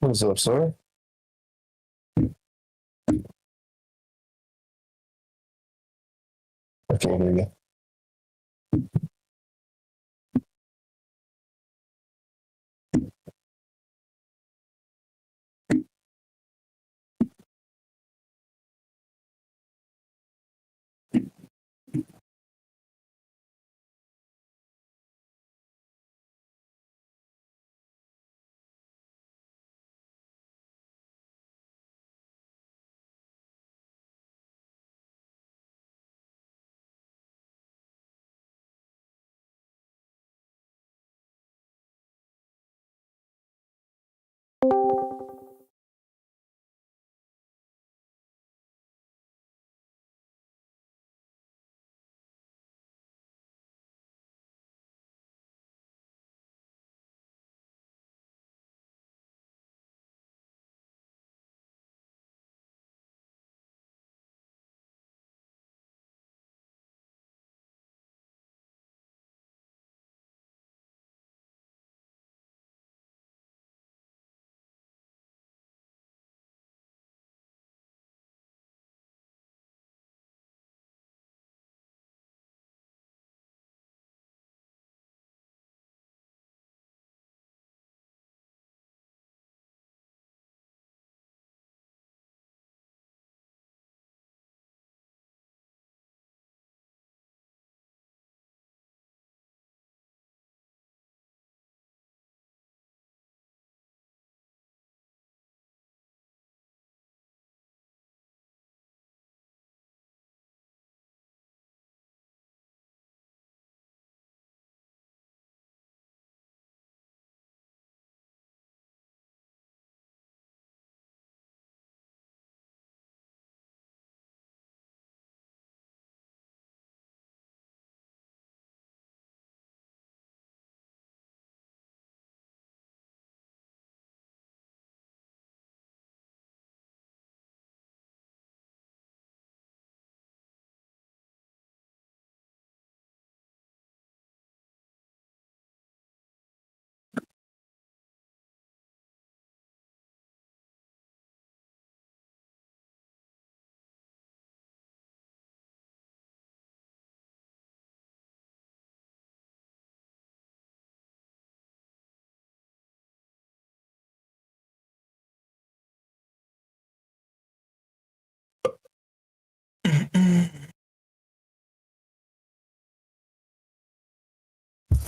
What's up, sir? I can't hear you.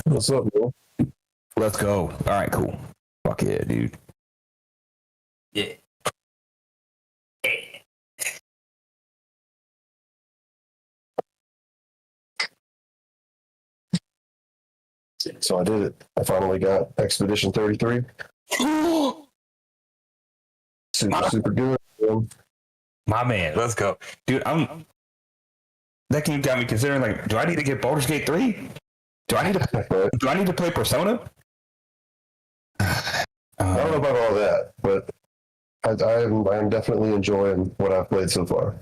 What's up, bro? Let's go. All right, cool. Fuck yeah, dude. Yeah. So I did it. I finally got Expedition 33. Super good. Man. My man, let's go. Dude, that game got me considering, like, do I need to get Baldur's Gate 3? Do I need to play Persona? I don't know about all that, but I'm definitely enjoying what I've played so far.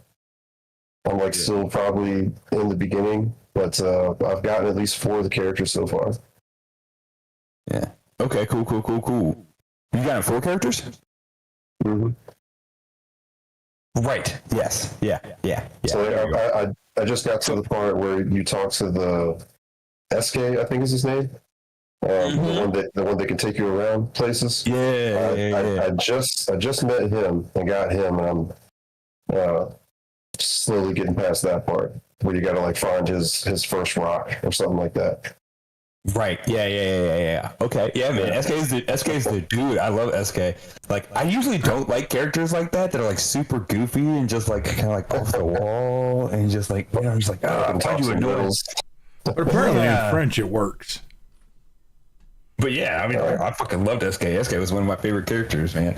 I'm like still probably in the beginning, but I've gotten at least 4 of the characters so far. Yeah. Okay, cool. You got 4 characters? Mm-hmm. Right. Yes. Yeah. So I just got to the part where you talk to the SK, I think is his name. The one that can take you around places. Yeah. I just met him and got him, and I'm slowly getting past that part where you got to like find his first rock or something like that. Right. Yeah. Okay. Yeah, man. SK is the dude. I love SK. Like, I usually don't like characters like that are like super goofy and just like kind of like off the wall and just like, I'm just like, why do you annoy? But apparently in French it works. But yeah, I mean, I fucking loved SK. SK was one of my favorite characters, man.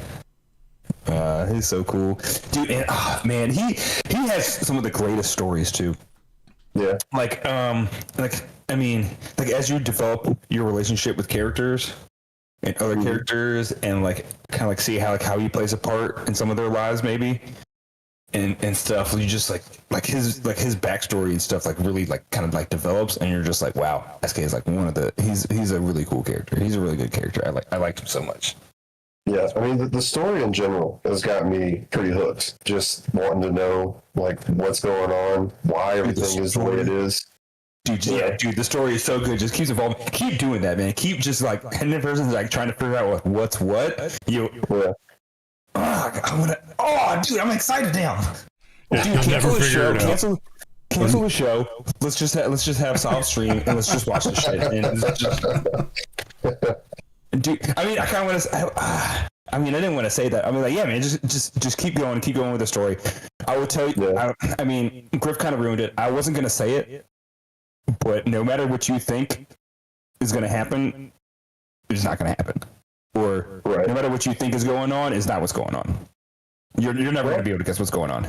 He's so cool, dude. And man, he has some of the greatest stories too. Yeah. I mean, as you develop your relationship with characters and other characters, and like kind of like see how he plays a part in some of their lives, maybe, and stuff. You just like his backstory and stuff like really like kind of like develops, and you're just like, wow, SK is like one of the he's a really cool character. He's a really good character. I liked him so much. Yeah, I mean, the story in general has got me pretty hooked. Just wanting to know, like, what's going on, why everything is the way it is. Dude, yeah, dude, the story is so good. Just keeps evolving. Keep doing that, man. Keep just like, and the person's like trying to figure out like what's what. Yeah. Dude, I'm excited now. Yeah, Dude, cancel the show. Cancel the show. Let's just have soft stream and let's just watch the shit. And dude, I mean, I kind of want to. I mean, I didn't want to say that. I mean, like, yeah, man, just keep going with the story. I will tell you. Yeah. I mean, Griff kind of ruined it. I wasn't gonna say it, but no matter what you think is gonna happen, it's not gonna happen. Or Right. no matter what you think is going on, is not what's going on. You're never gonna be able to guess what's going on.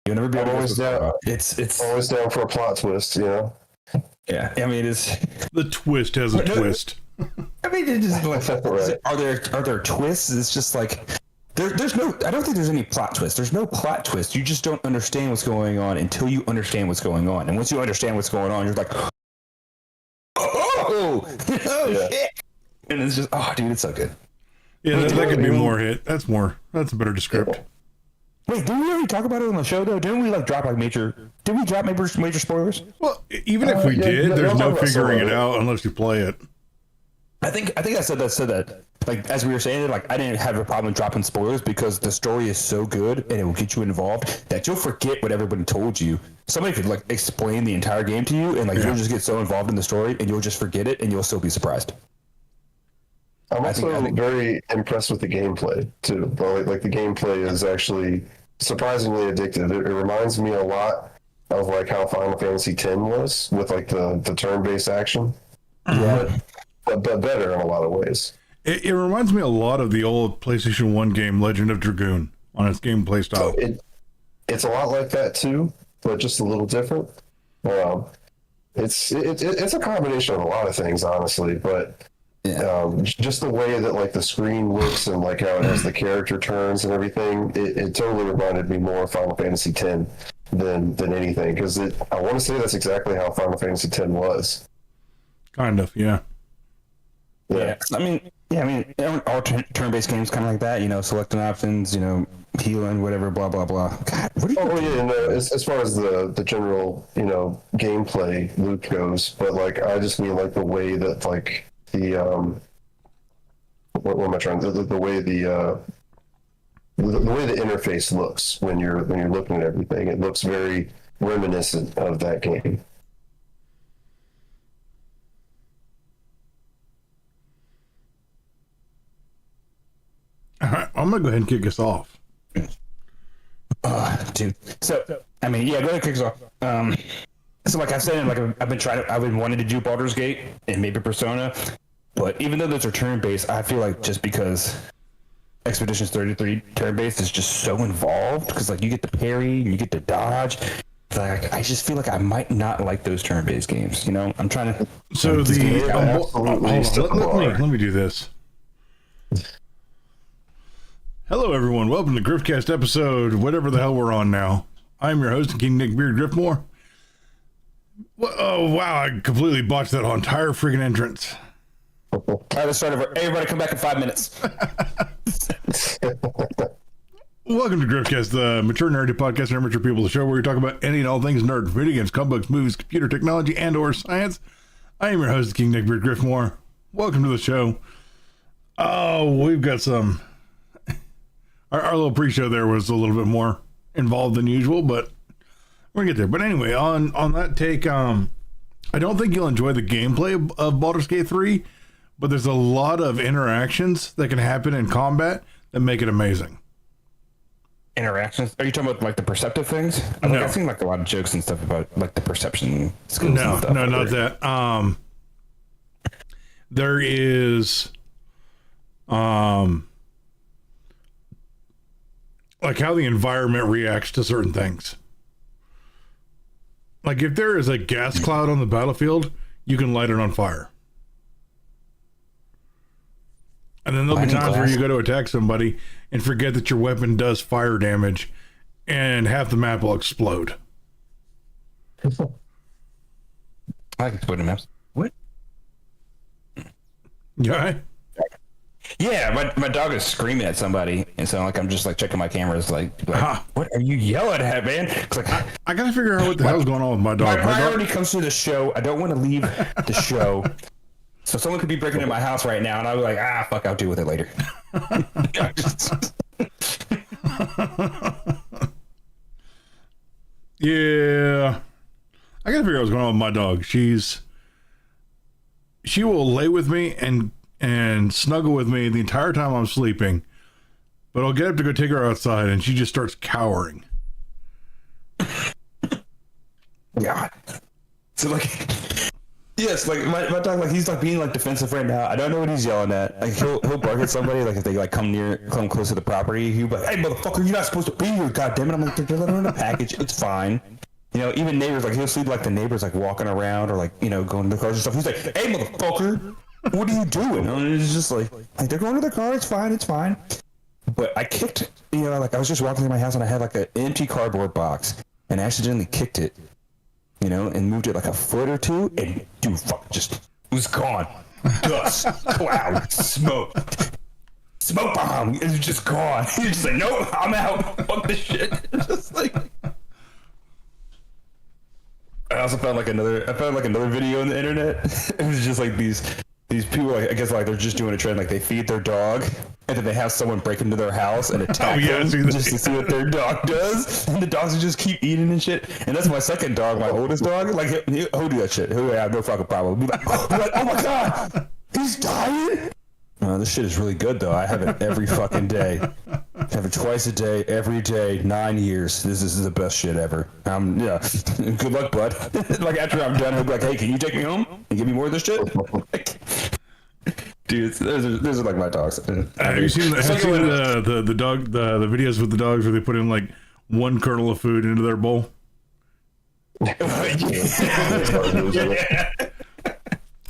You'll never be able to guess what's going on. It's Always down for a plot twist, you know? yeah. I mean, it's. The twist has a twist. I mean, it's just like, Right. are there twists? It's just like there's no. I don't think there's any plot twist. There's no plot twist. You just don't understand what's going on until you understand what's going on. And once you understand what's going on, you're like, oh Yeah. shit! And it's just, oh, dude, it's so good. Yeah, that could be more hit. That's a better script. Wait, didn't we already talk about it on the show though? Didn't we like drop like major? Did we drop major spoilers? Well, even if we did, there's no figuring it out unless you play it. I think I said that. Like as we were saying it, like I didn't have a problem dropping spoilers because the story is so good and it will get you involved that you'll forget what everybody told you. Somebody could like explain the entire game to you and like you'll just get so involved in the story and you'll just forget it and you'll still be surprised. I'm also very impressed with the gameplay too. Like the gameplay is actually surprisingly addictive. It reminds me a lot of like how Final Fantasy X was with like the turn-based action. Yeah. But better in a lot of ways. It reminds me a lot of the old PlayStation 1 game Legend of Dragoon on its gameplay style. It's a lot like that too, but just a little different. It's a combination of a lot of things, honestly, but just the way that like the screen looks and like how it has the character turns and everything, it totally reminded me more of Final Fantasy X than anything, because I want to say that's exactly how Final Fantasy X was. Kind of, yeah. Yeah, I mean, all turn-based games kind of like that. You know, selecting options. You know, healing, whatever, blah blah blah. God, what are you? Oh yeah, no. As far as the general gameplay loop goes, but like I just mean like the way that like the what am I trying to the way the way the interface looks when you're looking at everything, it looks very reminiscent of that game. All right, I'm gonna go ahead and kick us off. Dude. So, I mean, yeah, go ahead and kick us off. So, like I said, like I've been wanting to do Baldur's Gate and maybe Persona, but even though those are turn-based, I feel like just because Expeditions 33 turn-based is just so involved, because like you get to parry, you get to dodge. Like I just feel like I might not like those turn-based games. You know, I'm trying to. So let me do this. Hello, everyone. Welcome to Griffcast episode, whatever the hell we're on now. I'm your host, King Nick Beard Griffmore. Oh, wow. I completely botched that entire freaking entrance. All right, let's start over. Everybody come back in 5 minutes. Welcome to Griffcast, the mature nerdy podcast for amateur people, the show where we talk about any and all things nerd, video games, comic books, movies, computer technology, and or science. I am your host, King Nick Beard Griffmore. Welcome to the show. Oh, we've got some... Our little pre-show there was a little bit more involved than usual, but we're gonna get there. But anyway, on that take, I don't think you'll enjoy the gameplay of Baldur's Gate 3, but there's a lot of interactions that can happen in combat that make it amazing. Interactions? Are you talking about like the perceptive things? No. I've seen like a lot of jokes and stuff about like the perception skills. No, and stuff. no, not that. There is, like how the environment reacts to certain things. Like if there is a gas cloud on the battlefield, you can light it on fire. And then there'll be times where you go to attack somebody and forget that your weapon does fire damage and half the map will explode. I can put in maps. What? Yeah. Yeah, my dog is screaming at somebody, and so like I'm just like checking my cameras, like what are you yelling at, man? It's like I gotta figure out what the hell's going on with my dog. My priority comes to the show. I don't want to leave the show, so someone could be breaking into my house right now, and I'll be like, fuck, I'll deal with it later. Yeah, I gotta figure out what's going on with my dog. She will lay with me and snuggle with me the entire time I'm sleeping, but I'll get up to go take her outside and she just starts cowering. God. So like, yes, like my dog, like he's like being like defensive right now. I don't know what he's yelling at. Like he'll bark at somebody, like if they like come close to the property. He'll be like, "Hey, motherfucker, you're not supposed to be here, goddammit!" I'm like, "They're living in a package. It's fine." You know, even neighbors, like he'll see like the neighbors like walking around or like, you know, going to the cars and stuff. He's like, "Hey, motherfucker, what are you doing?" And it's just like they're going to their car. It's fine. It's fine. But I kicked, you know, like I was just walking through my house and I had like an empty cardboard box and I accidentally kicked it, you know, and moved it like a foot or two, and dude, fuck, just was gone. Dust, cloud, smoke bomb. It was just gone. He was just like, "No, I'm out. Fuck this shit." Just like. I also found like another video on the internet. It was just like these people, like, I guess like they're just doing a trend, like they feed their dog and then they have someone break into their house and attack them just to see what their dog does, and the dogs will just keep eating and shit. And that's my second dog, my oldest dog. Like he'll do that shit. He'll have no fucking problem. Be like, "Oh my god, he's dying." This shit is really good though. I have it every fucking day. I have it twice a day, every day, 9 years. This is the best shit ever. Yeah. Good luck, bud. Like after I'm done, he'll be like, "Hey, can you take me home and give me more of this shit?" Dude, those are like my dogs. Have you seen the videos with the dogs where they put in like one kernel of food into their bowl? Yeah.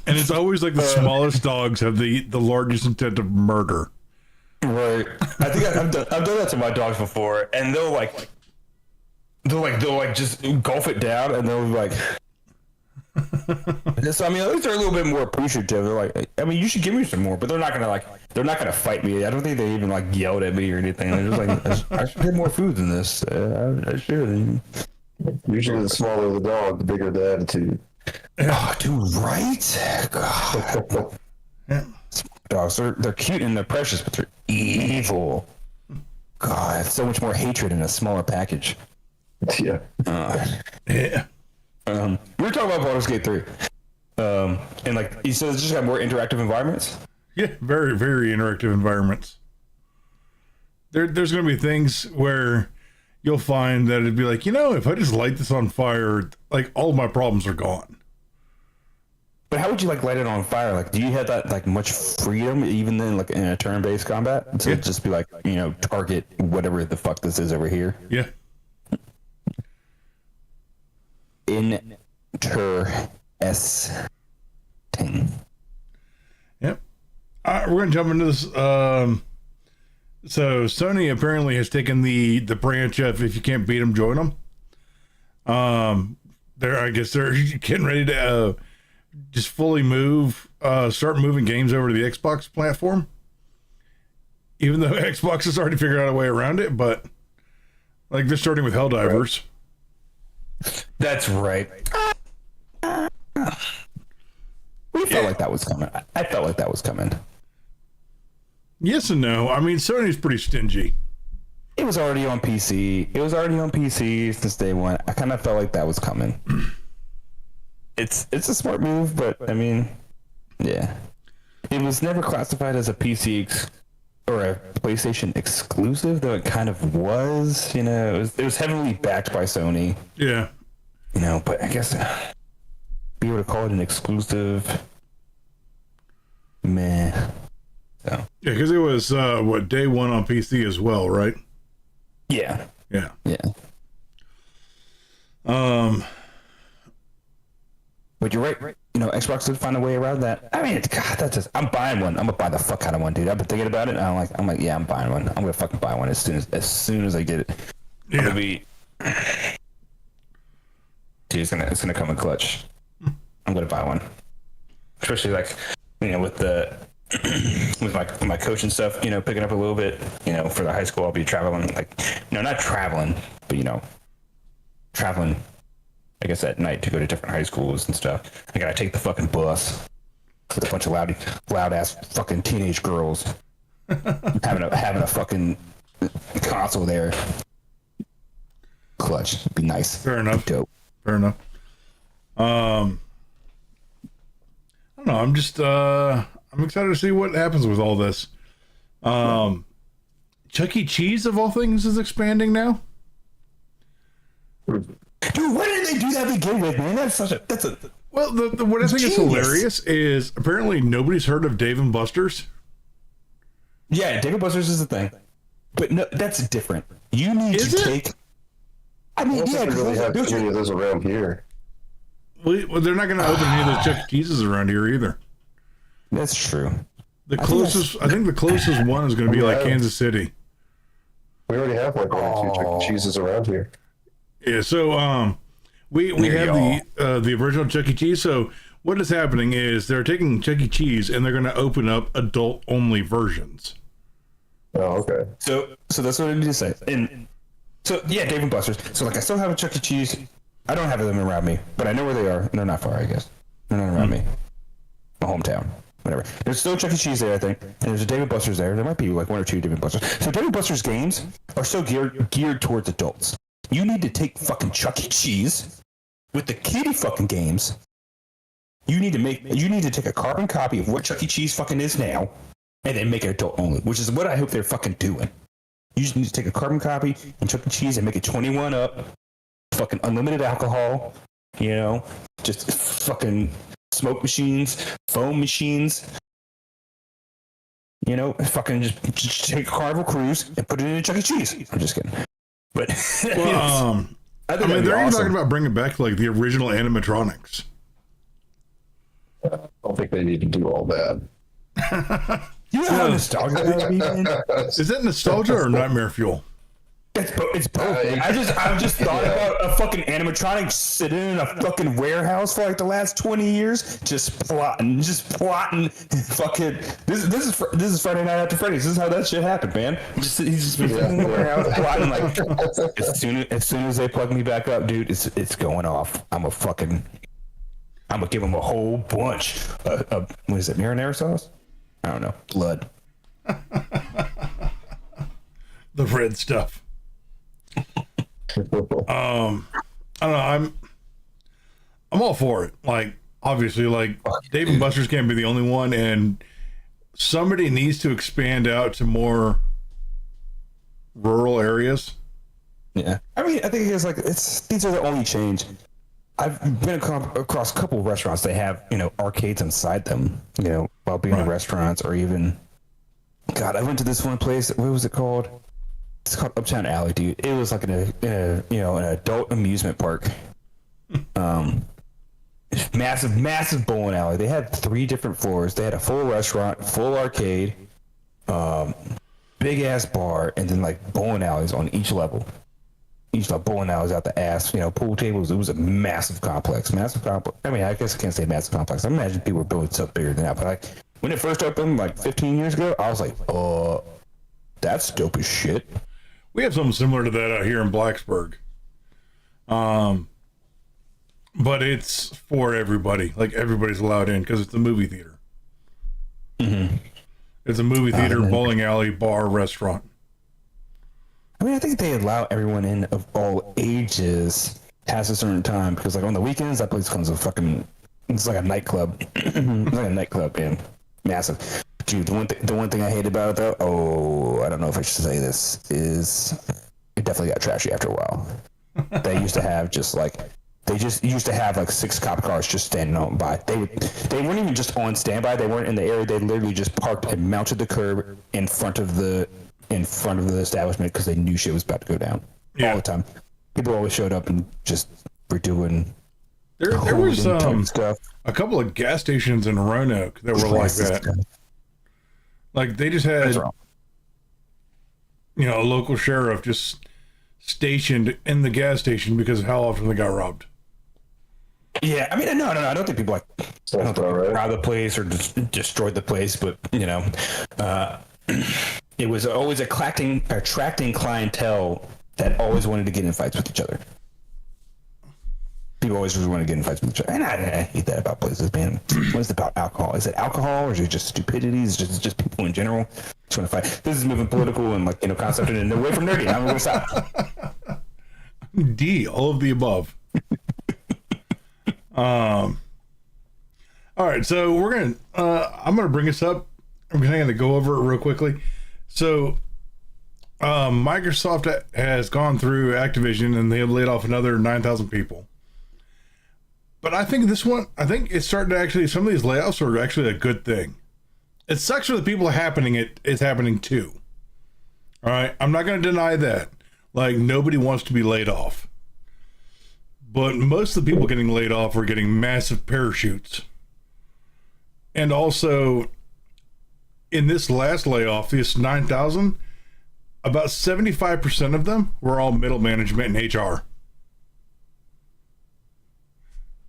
And it's always like the smallest dogs have the largest intent of murder. Right. I think I've done that to my dogs before, and they'll just gulp it down, and they'll be like. So, I mean, at least they're a little bit more appreciative. They're like, "I mean, you should give me some more," but they're not gonna fight me. I don't think they even like yelled at me or anything. They're just like, "I should get more food than this. I should." Usually, the smaller the dog, the bigger the attitude. Oh, dude, right? God. Yeah. Dogs, they're cute and they're precious, but they're evil. God, so much more hatred in a smaller package. Yeah. Yeah. We were talking about Baldur's Gate 3. And like you said, it's just got more interactive environments. Yeah, very, very interactive environments. There's going to be things where you'll find that it'd be like, you know, if I just light this on fire, like all my problems are gone. But how would you like light it on fire? Like, do you have that like much freedom even then, like in a turn-based combat, to just be like, you know, target whatever the fuck this is over here? Yeah. Interesting. Yep. We're going to jump into this. So Sony apparently has taken the branch of, if you can't beat them, join them. I guess they're getting ready to just fully start moving games over to the Xbox platform. Even though Xbox has already figured out a way around it, but like they're starting with Helldivers. That's right. We felt like that was coming. I felt like that was coming. Yes and no. I mean, Sony's pretty stingy. It was already on PC. It was already on PC since day one. I kind of felt like that was coming. It's a smart move, but I mean, yeah. It was never classified as a PC or a PlayStation exclusive, though it kind of was. You know, it was heavily backed by Sony. Yeah. You know, but I guess be able to call it an exclusive, meh. So. Yeah, because it was day one on PC as well, right? Yeah. Yeah. Yeah. But you're right. You know, Xbox did find a way around that. I mean, God, that's just. I'm buying one. I'm gonna buy the fuck out of one, dude. I've been thinking about it. And I'm like, yeah, I'm buying one. I'm gonna fucking buy one as soon as I get it. Yeah. I'm gonna be. Dude, it's gonna come in clutch. I'm gonna buy one, especially like, you know, with the with my coach and stuff, picking up a little bit, for the high school, I'll be traveling, like, not traveling, but, traveling, I guess, at night to go to different high schools and stuff. I gotta take the fucking bus with a bunch of loud ass fucking teenage girls having a fucking console there. Clutch. Be nice. Fair enough. Dope. Fair enough. I don't know. I'm just I'm excited to see what happens with all this. Chuck E. Cheese of all things is expanding now. Dude, why did they do that to begin with, man? That's a Well, what I think is hilarious is apparently nobody's heard of Dave and Buster's. Yeah, Dave and Buster's is a thing, but no, that's different. You need Is to it? take. I mean, I don't really have any of those around here. Well, they're not going to open any of those Chuck E. Cheese's around here either. That's true. I think the closest one is going to be like Kansas City. We already have like 1 or 2 Chuck E. Cheese's around here. Yeah, so we have the original Chuck E. Cheese. So what is happening is they're taking Chuck E. Cheese and they're going to open up adult only versions. Oh, okay. So that's what I need to say. And so yeah, Dave and Buster's. So like, I still have a Chuck E. Cheese. I don't have them around me, but I know where they are, and they're not far, I guess. They're not around me. My hometown. Whatever. There's still Chuck E. Cheese there, I think. And there's a Dave and Buster's there. There might be like 1 or 2 Dave and Buster's. So Dave and Buster's games are so geared towards adults. You need to take fucking Chuck E. Cheese with the kiddie fucking games. You need to take a carbon copy of what Chuck E. Cheese fucking is now, and then make it adult only, which is what I hope they're fucking doing. You just need to take a carbon copy and Chuck E. Cheese and make it 21 up, fucking unlimited alcohol, just fucking smoke machines, foam machines, fucking just take a Carnival Cruise and put it in a Chuck E. Cheese. I'm just kidding. But Well, I mean, they're even talking about bringing back like the original animatronics. I don't think they need to do all that. You know how nostalgic that would be, man? Is that nostalgia or nightmare fuel? It's both. I've just thought about a fucking animatronic sitting in a fucking warehouse for like the last 20 years, just plotting. Fucking this is Friday Night After Freddy's. This is how that shit happened, man. He's just been sitting in the warehouse plotting. Like as soon as they plug me back up, dude, it's going off. I'm gonna give him a whole bunch of what is it, marinara sauce? I don't know, blood. The red stuff. I don't know. I'm all for it. Like, obviously, like Dave and Buster's can't be the only one, and somebody needs to expand out to more rural areas. Yeah, I mean, I think these are the only change. I've been across a couple of restaurants. They have arcades inside them. While being in restaurants, or even God, I went to this one place. What was it called? It's called Uptown Alley, dude. It was like an adult amusement park. Massive bowling alley. They had 3 different floors. They had a full restaurant, full arcade, big ass bar, and then like bowling alleys on each level. Each bowling alleys out the ass. Pool tables. It was a massive complex. I mean, I guess I can't say massive complex. I imagine people were building stuff bigger than that. But like when it first opened, like 15 years ago, I was like, that's dope as shit. We have something similar to that out here in Blacksburg. But it's for everybody. Like, everybody's allowed in because it's a movie theater. Mm-hmm. It's a movie theater, bowling alley, bar, restaurant. I mean, I think they allow everyone in of all ages past a certain time, because like on the weekends, that place comes it's like a nightclub. It's like a nightclub, man. Massive. Dude, the one thing I hate about it though, I don't know if I should say this, is it definitely got trashy after a while. They used to have like 6 cop cars just standing on by. They weren't even just on standby. They weren't in the area. They literally just parked and mounted the curb in front of the establishment because they knew shit was about to go down all the time. People always showed up and just were doing. There was stuff. A couple of gas stations in Roanoke that were like that. Like, they just had, a local sheriff just stationed in the gas station because of how often they got robbed. Yeah, I mean, no, I don't think people like. I don't think people robbed the place or destroyed the place, but it was always attracting clientele that always wanted to get in fights with each other. People always want to get in fights with each other, and I hate that about places, man. What is it about alcohol? Is it alcohol, or is it just stupidity? Is it just people in general just want to fight? This is moving political and concept and away from nerdy. I'm going to stop. D, all of the above. All right, so I'm gonna bring this up. I'm gonna go over it real quickly. So, Microsoft has gone through Activision and they have laid off another 9,000 people. But I think it's starting to actually, some of these layoffs are actually a good thing. It sucks for the people it's happening to. All right, I'm not going to deny that. Nobody wants to be laid off. But most of the people getting laid off are getting massive parachutes. And also, in this last layoff, this 9,000, about 75% of them were all middle management and HR.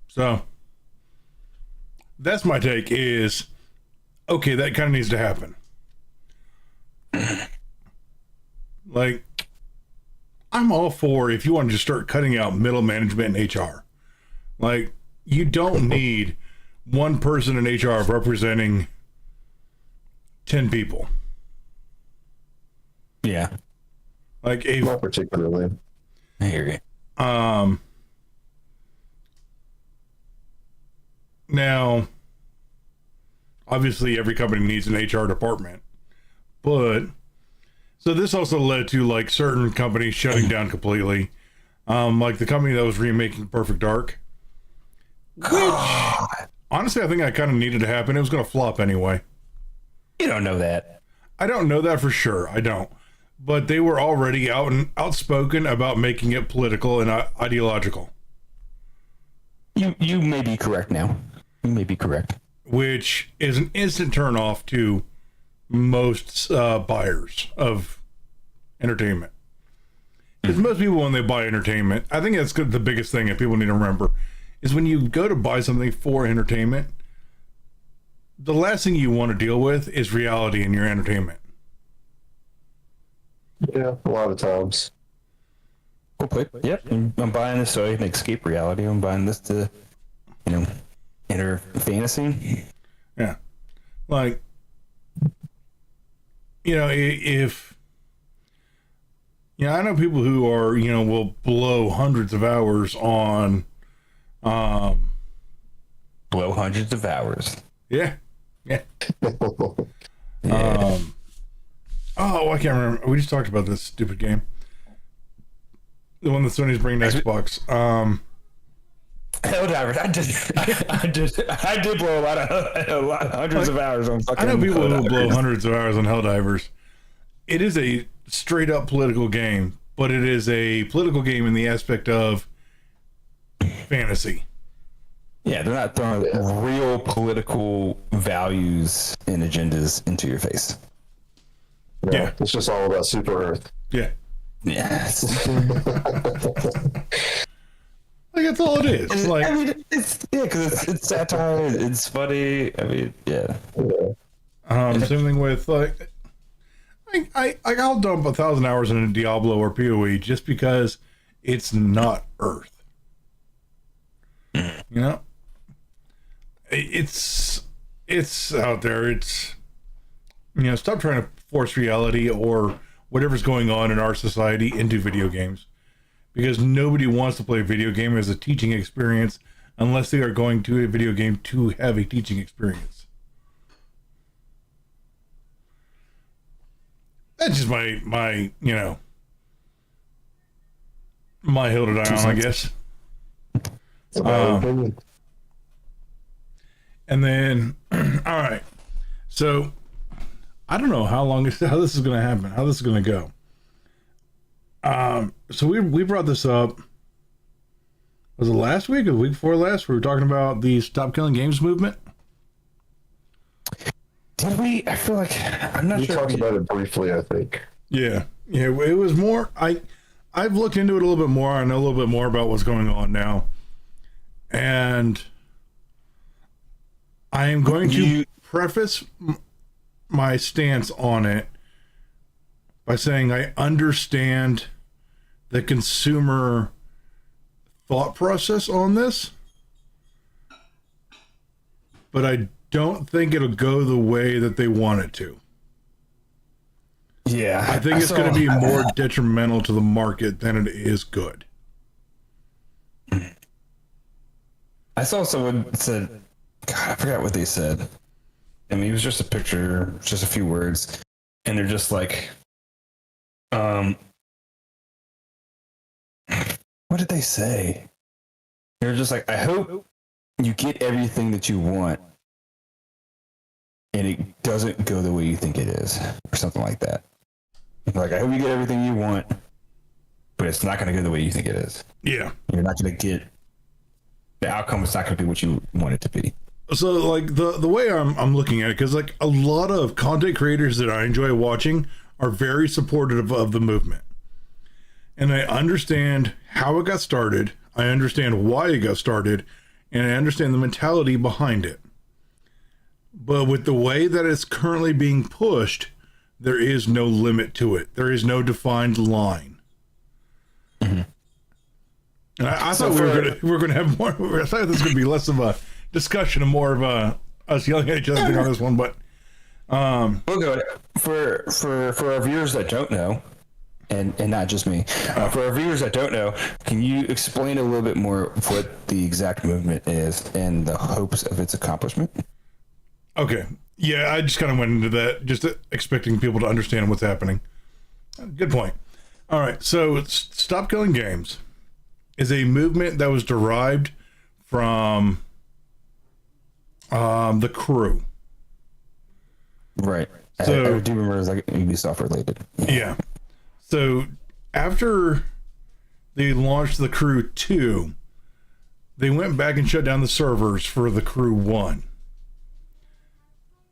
So, that's my take is, okay, that kind of needs to happen. I'm all for if you want to just start cutting out middle management and HR. You don't need one person in HR representing 10 people. Yeah. Not particularly. I hear you. Now, obviously every company needs an HR department, but so this also led to certain companies shutting down completely. The company that was remaking Perfect Dark, which honestly I think that kind of needed to happen. It was going to flop anyway. You don't know that. I don't know that for sure. I don't. But they were already outspoken about making it political and ideological. You may be correct now. You may be correct. Which is an instant turnoff to most buyers of entertainment. Because most people, when they buy entertainment, I think that's the biggest thing that people need to remember is when you go to buy something for entertainment, the last thing you want to deal with is reality in your entertainment. Yeah, a lot of times. Yep. I'm buying this so I can escape reality. I'm buying this to, enter fantasy. Yeah. If I know people who are, will blow hundreds of hours on, blow hundreds of hours. Yeah. Yeah. Yeah. I can't remember. We just talked about this stupid game. The one that Sony's bringing to Xbox. Helldivers. I did blow a lot of hundreds of hours on fucking. I know people who blow hundreds of hours on Helldivers. It is a straight up political game, but it is a political game in the aspect of fantasy. Yeah, they're not throwing real political values and agendas into your face. Yeah. It's just all about Super Earth. Yeah. Yeah. That's all it is. Because it's satire, it's funny. Yeah. Same thing with I'll dump 1,000 hours in a Diablo or PoE just because it's not Earth. It's out there. It's stop trying to force reality or whatever's going on in our society into video games, because nobody wants to play a video game as a teaching experience unless they are going to a video game to have a teaching experience. That's just my hill to die on, I guess. And then, all right. So, I don't know how this is going to happen, how this is going to go. So we brought this up. Was it last week or the week before last? We were talking about the Stop Killing Games movement. Did we? I feel like I'm not sure. We talked about it briefly, I think. Yeah. It was more. I've looked into it a little bit more. I know a little bit more about what's going on now, And I am going to preface my stance on it by saying I understand the consumer thought process on this, but I don't think it'll go the way that they want it to. Yeah. I think it's going to be more detrimental to the market than it is good. I saw someone said, God, I forgot what they said. I mean, it was just a picture, just a few words, and they're just like, what did they say? They're just like, I hope you get everything that you want, and it doesn't go the way you think it is, or something like that. Like, I hope you get everything you want, but it's not going to go the way you think it is. Yeah. You're not going to get, the outcome is not going to be what you want it to be. So, like, the way I'm looking at it, because, like, a lot of content creators that I enjoy watching are very supportive of the movement. And I understand how it got started. I understand why it got started. And I understand the mentality behind it. But with the way that it's currently being pushed, there is no limit to it. There is no defined line. Mm-hmm. And I thought we were going to have more. I thought this was going to be less of a discussion and more of us yelling at each other on this one. But we'll go for our viewers that don't know, and not just me. For our viewers that don't know, can you explain a little bit more of what the exact movement is and the hopes of its accomplishment? Okay. Yeah, I just kind of went into that, just expecting people to understand what's happening. Good point. All right, so Stop Killing Games is a movement that was derived from the Crew. Right. So, I do remember it was like Ubisoft related. Yeah. So after they launched the Crew 2, they went back and shut down the servers for the Crew 1.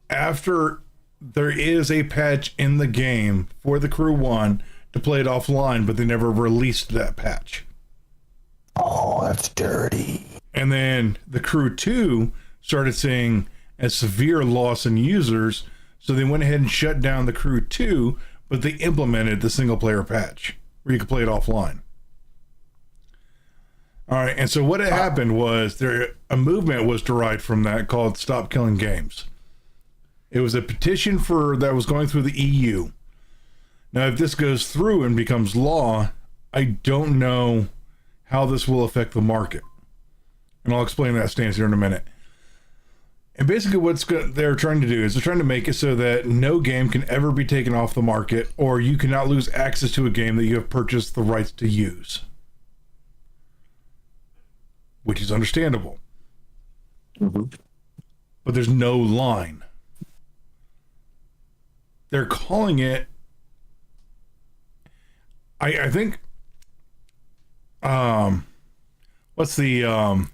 After there is a patch in the game for the Crew 1 to play it offline, but they never released that patch. Oh, that's dirty. And then the Crew 2 started seeing a severe loss in users, so they went ahead and shut down the Crew 2, but they implemented the single player patch where you could play it offline. All right, and so what had happened was a movement was derived from that called Stop Killing Games. It was a petition that was going through the EU. Now, if this goes through and becomes law, I don't know how this will affect the market. And I'll explain that stance here in a minute. And basically they're trying to do is they're trying to make it so that no game can ever be taken off the market, or you cannot lose access to a game that you have purchased the rights to use. Which is understandable. Mm-hmm. But there's no line. They're calling it, I think, what's the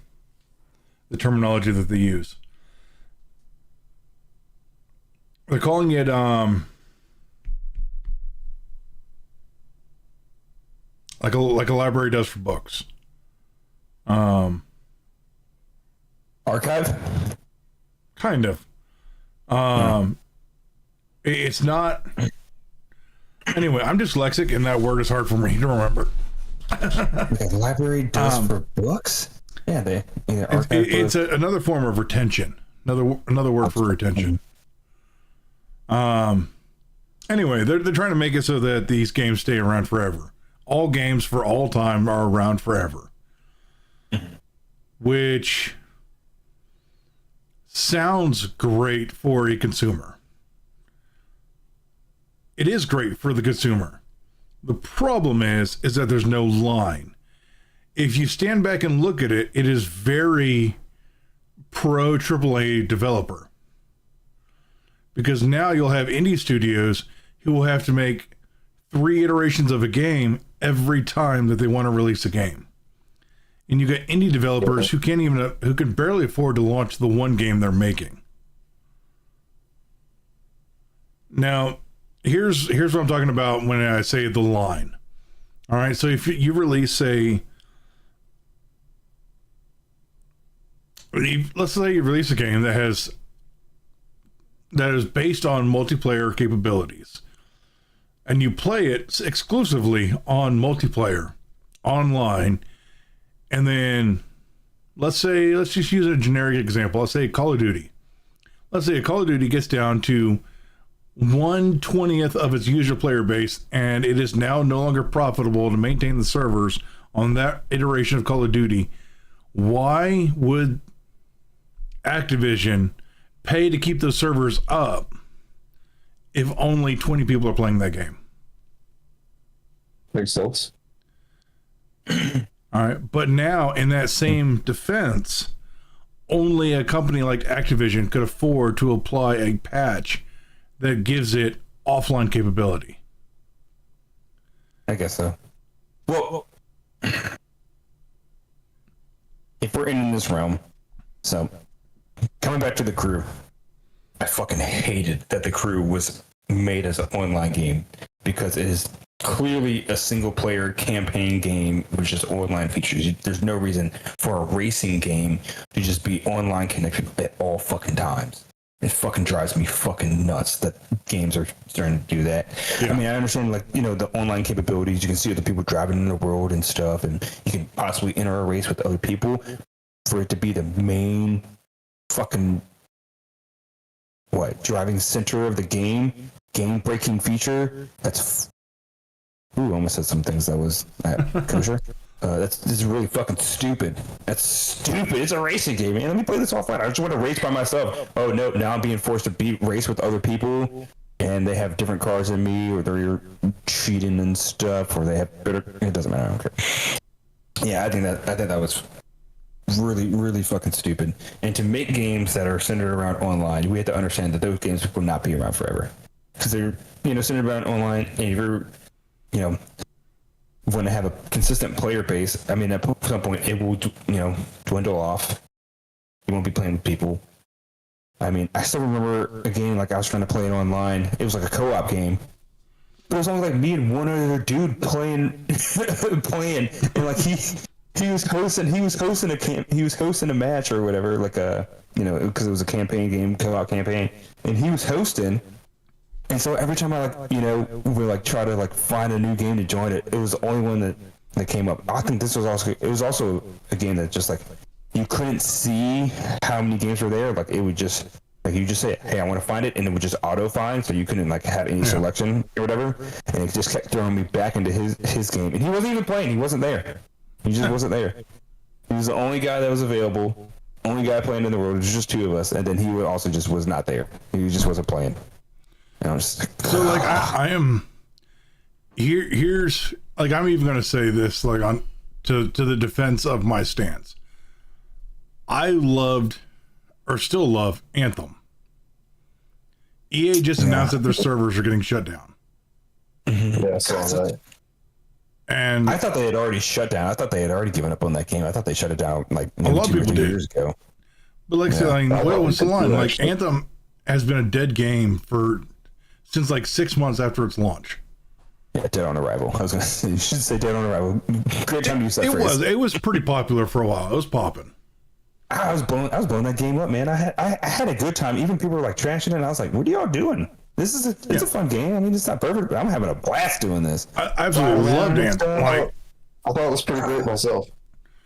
terminology that they use? They're calling it, like a library does for books. Archive? Kind of. It's not. Anyway, I'm dyslexic, and that word is hard for me to remember. The library does for books? Yeah, it's another form of retention. Another word for retention. Anyway, they're trying to make it so that these games stay around forever. All games for all time are around forever. Which sounds great for a consumer. It is great for the consumer. The problem is that there's no line. If you stand back and look at it, it is very pro AAA developer. Because now you'll have indie studios who will have to make 3 iterations of a game every time that they want to release a game. And you got indie developers who can barely afford to launch the one game they're making. Now, here's what I'm talking about when I say the line. All right, so if you release let's say you release a game that is based on multiplayer capabilities, and you play it exclusively on multiplayer online, and then let's just use a generic example. Let's say Call of Duty. Let's say a Call of Duty gets down to 1/20th of its user player base, and it is now no longer profitable to maintain the servers on that iteration of Call of Duty. Why would Activision pay to keep those servers up if only 20 people are playing that game? Makes sense. All right, but now in that same defense, only a company like Activision could afford to apply a patch that gives it offline capability. I guess so. Well, if we're in this realm, so coming back to the Crew, I fucking hated that the Crew was made as an online game because it is clearly a single player campaign game with just online features. There's no reason for a racing game to just be online connected at all fucking times. It fucking drives me fucking nuts that games are starting to do that. Yeah. I mean, I understand, like, you know, the online capabilities. You can see other people driving in the world and stuff, and you can possibly enter a race with other people. For it to be the main fucking driving center of the game-breaking feature. That's I almost said some things that was kosher. This is really fucking stupid. That's stupid. It's a racing game, man. Let me play this offline. I just want to race by myself. Oh no, now I'm being forced to race with other people, and they have different cars than me, or they're cheating and stuff, or they have better. It doesn't matter. I don't care. Yeah, I think that was really, really fucking stupid. And to make games that are centered around online, we have to understand that those games will not be around forever because they're centered around online, and if you're want to have a consistent player base, I mean, at some point it will, dwindle off. You won't be playing with people. I mean, I still remember a game like I was trying to play it online. It was like a co-op game, but it was only like me and one other dude playing, and like he was hosting a match or whatever, like because it was a campaign game, co-op campaign, and he was hosting. And so every time I we try to find a new game to join it, it was the only one that came up. I think this was also a game that just you couldn't see how many games were there. Like it would just you just say, hey, I want to find it, and it would just auto find, so you couldn't have any selection or whatever. And it just kept throwing me back into his game, and he wasn't even playing. He wasn't there. He just wasn't there. He was the only guy that was available, only guy playing in the world. It was just two of us, and then he also just was not there. He just wasn't playing. So I am here's I'm even going to say this to the defense of my stance. I loved or still love Anthem. EA just announced that their servers are getting shut down. Mm-hmm. Yeah, I saw that. And I thought they had already shut down. I thought they had already given up on that game. I thought they shut it down a lot of people did years ago. But what was the line? Anthem has been a dead game since 6 months after its launch. Yeah, dead on arrival. I was going to say, you should say dead on arrival. Great time to use that phrase. It was pretty popular for a while. It was popping. I was blowing that game up, man. I had a good time. Even people were trashing it, and I was like, what are y'all doing? This is it's a fun game. I mean, it's not perfect, but I'm having a blast doing this. I absolutely loved Anthem. I thought it was pretty great myself.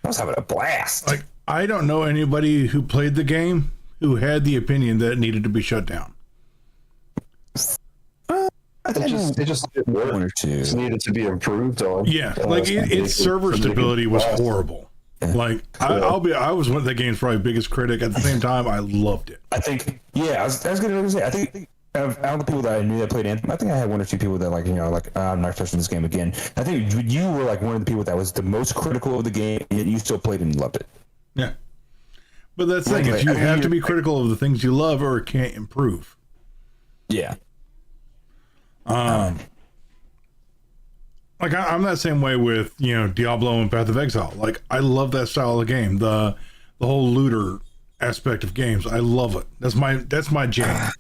I was having a blast. I don't know anybody who played the game who had the opinion that it needed to be shut down. It just didn't work. One or two. It needed to be improved on. Yeah, its server stability was horrible. I was one of the game's probably biggest critic. At the same time, I loved it. I think, I was going to say, I think out of the people that I knew that played Anthem, I think I had one or two people that I'm not touching this game again. I think you were one of the people that was the most critical of the game, yet you still played it and loved it. Yeah, but that's the thing is you have to be critical of the things you love, or it can't improve. Yeah. I'm that same way with Diablo and Path of Exile. I love that style of game. The whole looter aspect of games. I love it. That's my jam.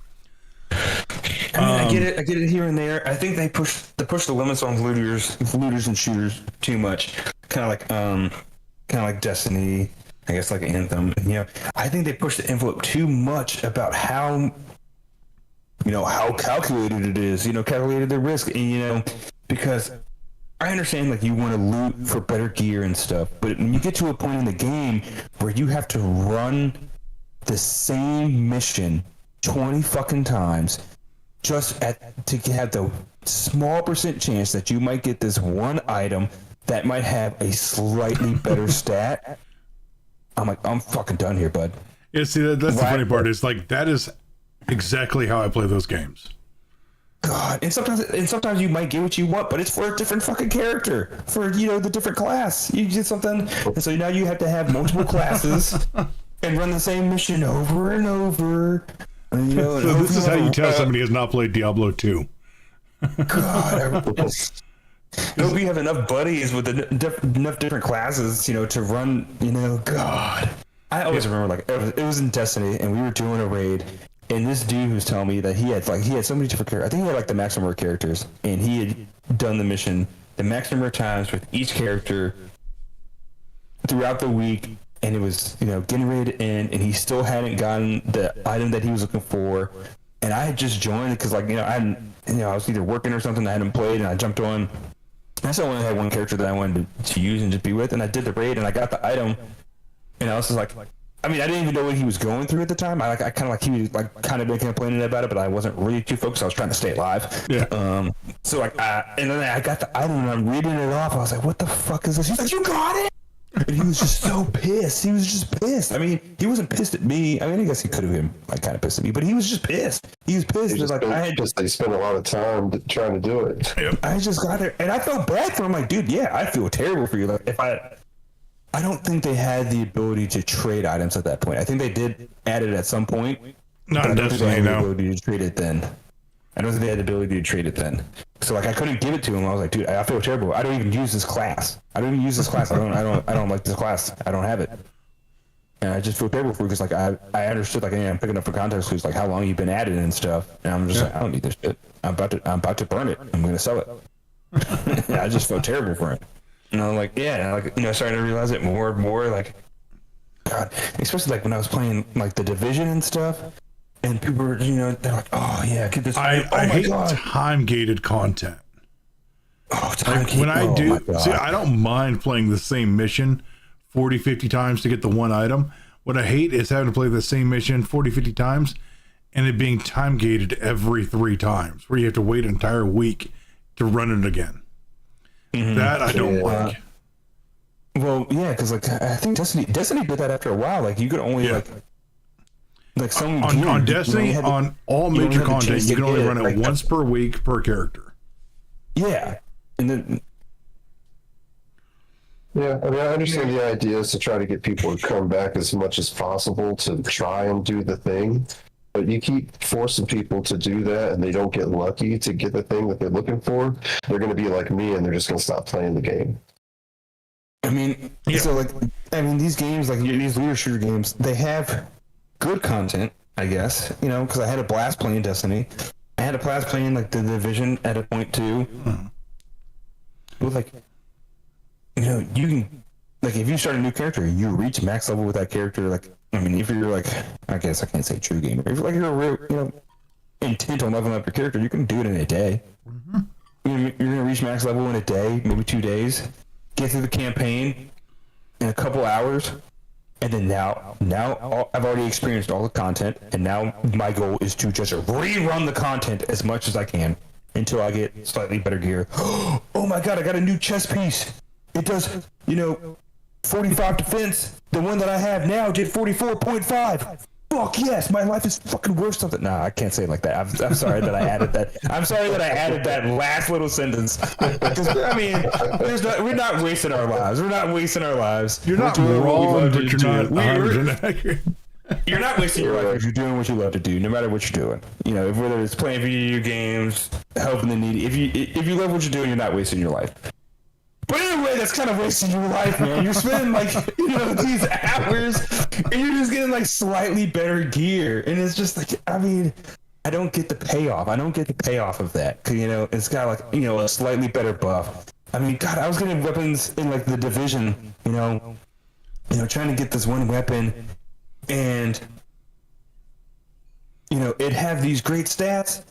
I get it here and there. I think they push the limits on looters and shooters too much. Kind of like Destiny. I guess like Anthem. And, I think they pushed the envelope too much about how calculated it is. Calculated the risk, and because I understand like you want to loot for better gear and stuff, but when you get to a point in the game where you have to run the same mission 20 fucking times just to have the small percent chance that you might get this one item that might have a slightly better stat, I'm like, I'm fucking done here, bud. Yeah, see, that's the funny part is like that is exactly how I play those games. God, and sometimes you might get what you want, but it's for a different fucking character, for the different class. You get something, and so now you have to have multiple classes and run the same mission over and over. So this is how you tell somebody has not played Diablo 2. God, I hope you have enough buddies with enough different classes, to run. God, I always remember like it was in Destiny, and we were doing a raid. And this dude was telling me that he had so many different characters. I think he had like the max number of characters, and he had done the mission the max number of times with each character throughout the week, and it was getting ready to end, and he still hadn't gotten the item that he was looking for. And I had just joined because I was either working or something. I hadn't played, and I jumped on. I still only had one character that I wanted to use and just be with, and I did the raid, and I got the item, and I was just like. I mean, I didn't even know what he was going through at the time. He was kind of been complaining about it, but I wasn't really too focused. I was trying to stay alive. Yeah. So and then I got the item and I'm reading it off. I was like, "What the fuck is this?" He's like, "You got it!" And he was just so pissed. He was just pissed. I mean, he wasn't pissed at me. I mean, I guess he could have been kind of pissed at me, but he was just pissed. He was pissed. He was like, they spent a lot of time trying to do it. Yep. I just got it, and I felt bad for him. Like, dude, yeah, I feel terrible for you. Like, if I don't think they had the ability to trade items at that point. I think they did add it at some point. Not definitely, no. Ability to trade it then. I don't think they had the ability to trade it then. So I couldn't give it to him. I was like, dude, I feel terrible. I don't even use this class. I don't like this class. I don't have it. And I just feel terrible for you because I understood I'm picking up for context clues how long you've been at it and stuff. And I'm just like, I don't need this shit. I'm about to burn it. I'm gonna sell it. I just felt terrible for him. And I'm like, starting to realize it more and more, God, especially when I was playing the Division and stuff, and people were, they're like, oh yeah, get this. I hate time-gated content. Oh, time-gated. When I do, see, I don't mind playing the same mission 40, 50 times to get the one item. What I hate is having to play the same mission 40, 50 times and it being time-gated every 3 times, where you have to wait an entire week to run it again. Mm-hmm. That I don't like. Well, yeah, because I think Destiny did that after a while. You could only some on Destiny on all major content you can only run it once per week per character. Yeah, and then yeah, I mean, I understand the idea is to try to get people to come back as much as possible to try and do the thing. But you keep forcing people to do that and they don't get lucky to get the thing that they're looking for, they're going to be like me and they're just going to stop playing the game. I mean, so these games, these leader shooter games, they have good content, I guess, because I had a blast playing Destiny. I had a blast playing the Division at a point too. With you can, if you start a new character, you reach max level with that character, if you're I guess I can't say true gamer. If you're a real, intent on leveling up your character, you can do it in a day. Mm-hmm. You're gonna reach max level in a day, maybe 2 days. Get through the campaign in a couple hours, and then now I've already experienced all the content, and now my goal is to just rerun the content as much as I can until I get slightly better gear. Oh my god, I got a new chest piece. It does, 45 defense. The one that I have now did 44.5. Fuck yes, my life is fucking worth something. Nah, I can't say it like that. I'm sorry that I added that. I'm sorry that I added that last little sentence. Because we're not wasting our lives. We're not wasting our lives. You're not wrong, but you're not 100% accurate. You're not wasting your life if you're doing what you love to do, no matter what you're doing. Whether it's playing video games, helping the needy. If you love what you're doing, you're not wasting your life. But anyway, that's kind of wasting your life, man. You're spending these hours, and you're just getting slightly better gear, and it's just I don't get the payoff. I don't get the payoff of that. 'Cause, it's got a slightly better buff. I mean, God, I was getting weapons in the Division, trying to get this one weapon, and it have these great stats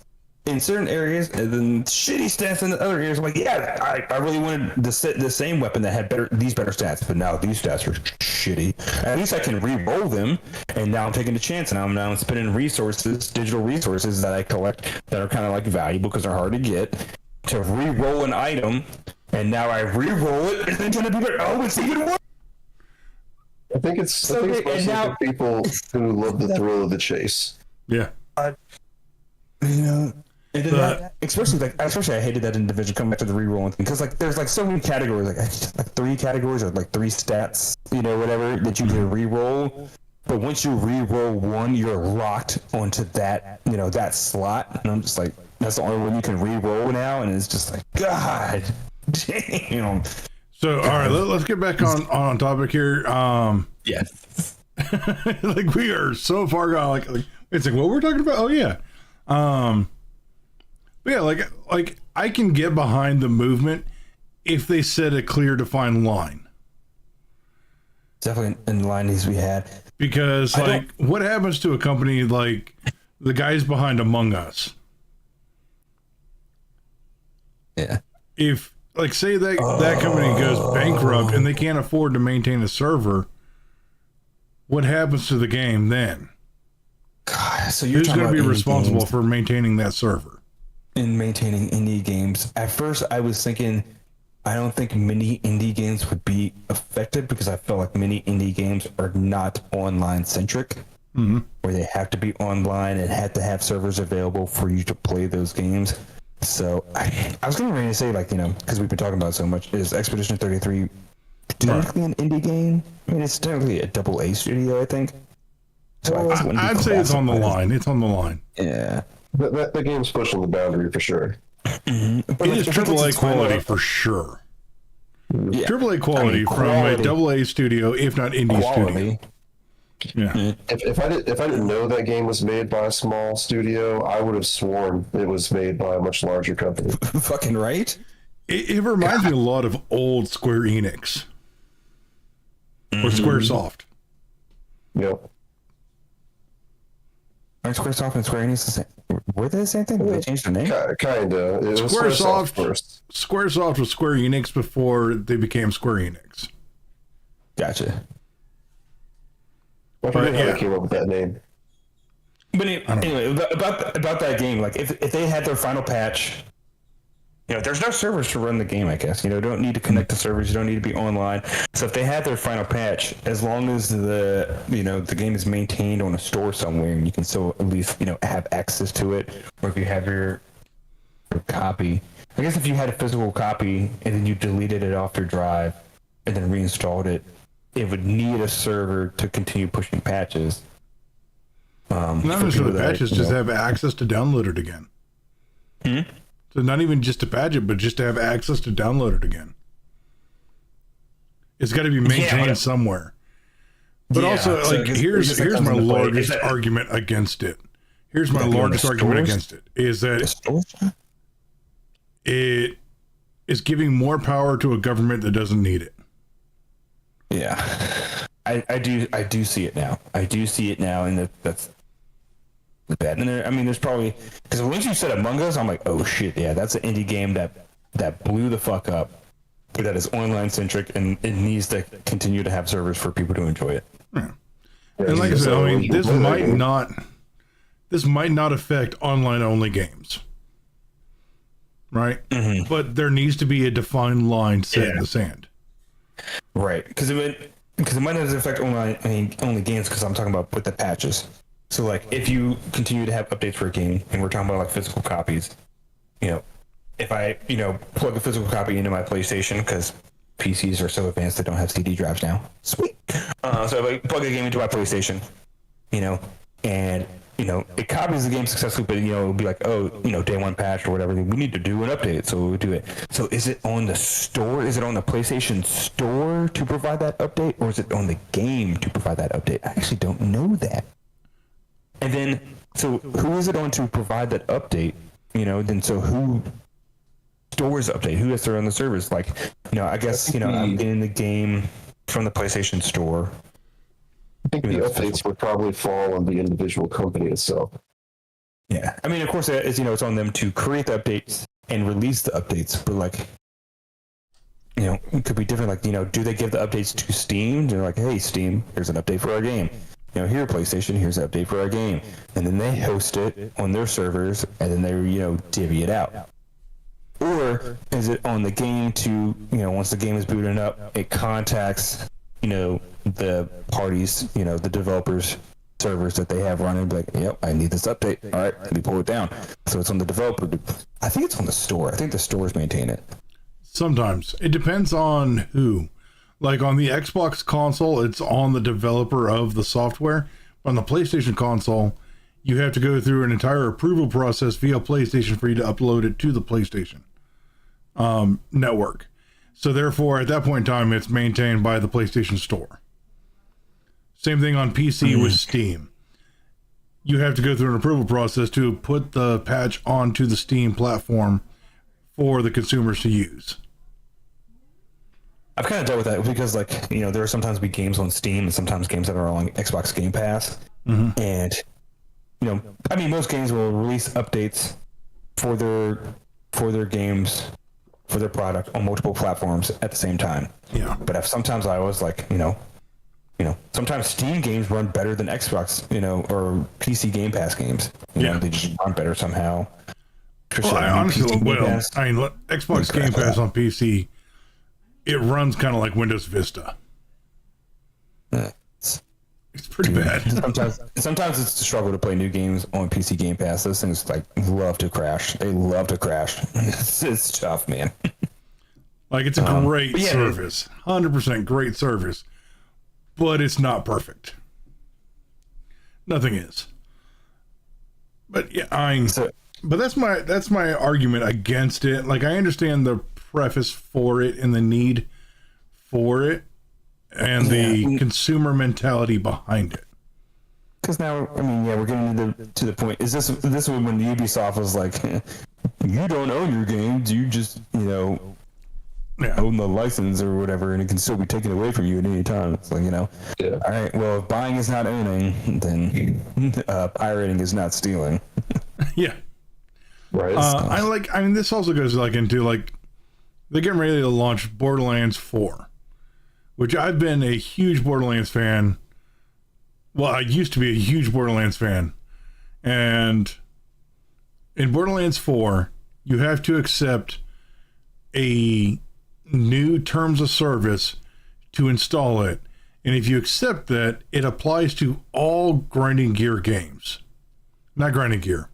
in certain areas, and then shitty stats in the other areas. I'm like, yeah, I really wanted the same weapon that had these better stats, but now these stats are shitty. At least I can re-roll them, and now I'm taking a chance, and I'm now spending digital resources that I collect that are kind of like valuable because they're hard to get, to re-roll an item, and now I re-roll it, and it's gonna be better. Oh, it's even worse. I think it's mostly for people who love the thrill of the chase. Yeah. Especially I hated that in Division. Coming back to the re-rolling thing, because there's so many categories, like 3 categories or 3 stats, whatever that you can re-roll. But once you re-roll one, you're locked onto that, that slot. And I'm just like, that's the only one you can re-roll now, and it's just like, God damn. So, all right, let's get back on topic here. Yes. We are so far gone. It's like what we're talking about. Oh yeah. But yeah, like I can get behind the movement if they set a clear defined line. Definitely in the line we had. Because what happens to a company like the guys behind Among Us? Yeah. If say that company goes bankrupt and they can't afford to maintain a server, what happens to the game then? God, so you're who's going to be responsible for maintaining that server? And maintaining indie games. At first, I was thinking, I don't think many indie games would be affected because I feel like many indie games are not online centric, where they have to be online and have to have servers available for you to play those games. So I was getting ready to say, because we've been talking about it so much, is Expedition 33 technically an indie game? I mean, it's technically a AA studio, I think. So I'd say it's on the line. It's on the line. Yeah. The game's pushing the boundary for sure. Mm-hmm. It is AAA quality for sure. Yeah. AAA quality from a AA studio, if not indie studio. Yeah. If I didn't know that game was made by a small studio, I would have sworn it was made by a much larger company. Fucking right. It reminds me a lot of old Square Enix or SquareSoft. Yep. Aren't SquareSoft and Square Enix the same? Were they the same thing? Did they change their name? Kinda. It was SquareSoft first. SquareSoft was Square Enix before they became Square Enix. Gotcha. I forget how they came up with that name. But anyway, about that game, if they had their final patch, there's no servers to run the game, I guess. You don't need to connect to servers. You don't need to be online. So if they had their final patch, as long as the game is maintained on a store somewhere, and you can still at least have access to it, or if you have your copy. I guess if you had a physical copy and then you deleted it off your drive and then reinstalled it, it would need a server to continue pushing patches. Not necessarily patches, just have access to download it again. So not even just to patch it, but just to have access to download it again. It's got to be maintained somewhere. But also, here's my largest argument against it. Here's my largest argument against it, is that it is giving more power to a government that doesn't need it. Yeah, I do see it now. I do see it now, and that's bad. And there's probably, because once you said Among Us, I'm like, oh shit, yeah, that's an indie game that blew the fuck up, but that is online centric, and it needs to continue to have servers for people to enjoy it. Yeah. And like I said, this might not affect online only games, right? But there needs to be a defined line set in the sand. Right, because it might not affect only games, because I'm talking about with the patches. So if you continue to have updates for a game, and we're talking about physical copies, if I plug a physical copy into my PlayStation, because PCs are so advanced they don't have CD drives now. Sweet. So if I plug a game into my PlayStation, and it copies the game successfully, but it'll be like, oh, day one patch or whatever, we need to do an update, so we'll do it. So is it on the store? Is it on the PlayStation Store to provide that update, or is it on the game to provide that update? I actually don't know that. And then, so who is it on to provide that update? Then so who stores the update? Who has to run the servers? I guess I'm getting the game from the PlayStation Store. I think the updates would probably fall on the individual company itself. Yeah, I mean, of course, it's it's on them to create the updates and release the updates, but like, it could be different. Like, do they give the updates to Steam? They're like, hey, Steam, here's an update for our game. Here, PlayStation, here's an update for our game, and then they host it on their servers, and then they divvy it out. Or is it on the game to once the game is booted up, it contacts the parties, the developers servers that they have running, like, yep, I need this update. All right, let me pull it down. So it's on the developer. I think it's on the store. I think the stores maintain it. Sometimes it depends on who. Like on the Xbox console, it's on the developer of the software. On the PlayStation console, you have to go through an entire approval process via PlayStation for you to upload it to the PlayStation network. So therefore, at that point in time, it's maintained by the PlayStation Store. Same thing on PC with Steam. You have to go through an approval process to put the patch onto the Steam platform for the consumers to use. I've kind of dealt with that because, like, there are sometimes be games on Steam and sometimes games that are on Xbox Game Pass. Mm-hmm. And, I mean, most games will release updates for their games, for their product on multiple platforms at the same time. Yeah. But sometimes I was like, sometimes Steam games run better than Xbox, or PC Game Pass games. They just run better somehow. Xbox Game Pass on PC, it runs kind of like Windows Vista. It's pretty bad. Sometimes it's a struggle to play new games on PC Game Pass. Those things love to crash. They love to crash. It's tough, man. Like, it's a great service, 100% great service, but it's not perfect. Nothing is. But yeah, but that's my argument against it. Like, I understand the preface for it and the need for it and the consumer mentality behind it. Because now, we're getting to the point. Is this when Ubisoft was like, you don't own your games, you just own the license or whatever, and it can still be taken away from you at any time. It's like, all right, well, if buying is not owning, then pirating is not stealing. Yeah. Right. This also goes into they're getting ready to launch Borderlands 4, which I've been a huge Borderlands fan. Well, I used to be a huge Borderlands fan. And in Borderlands 4, you have to accept a new terms of service to install it. And if you accept that, it applies to all Grinding Gear games. Not Grinding Gear.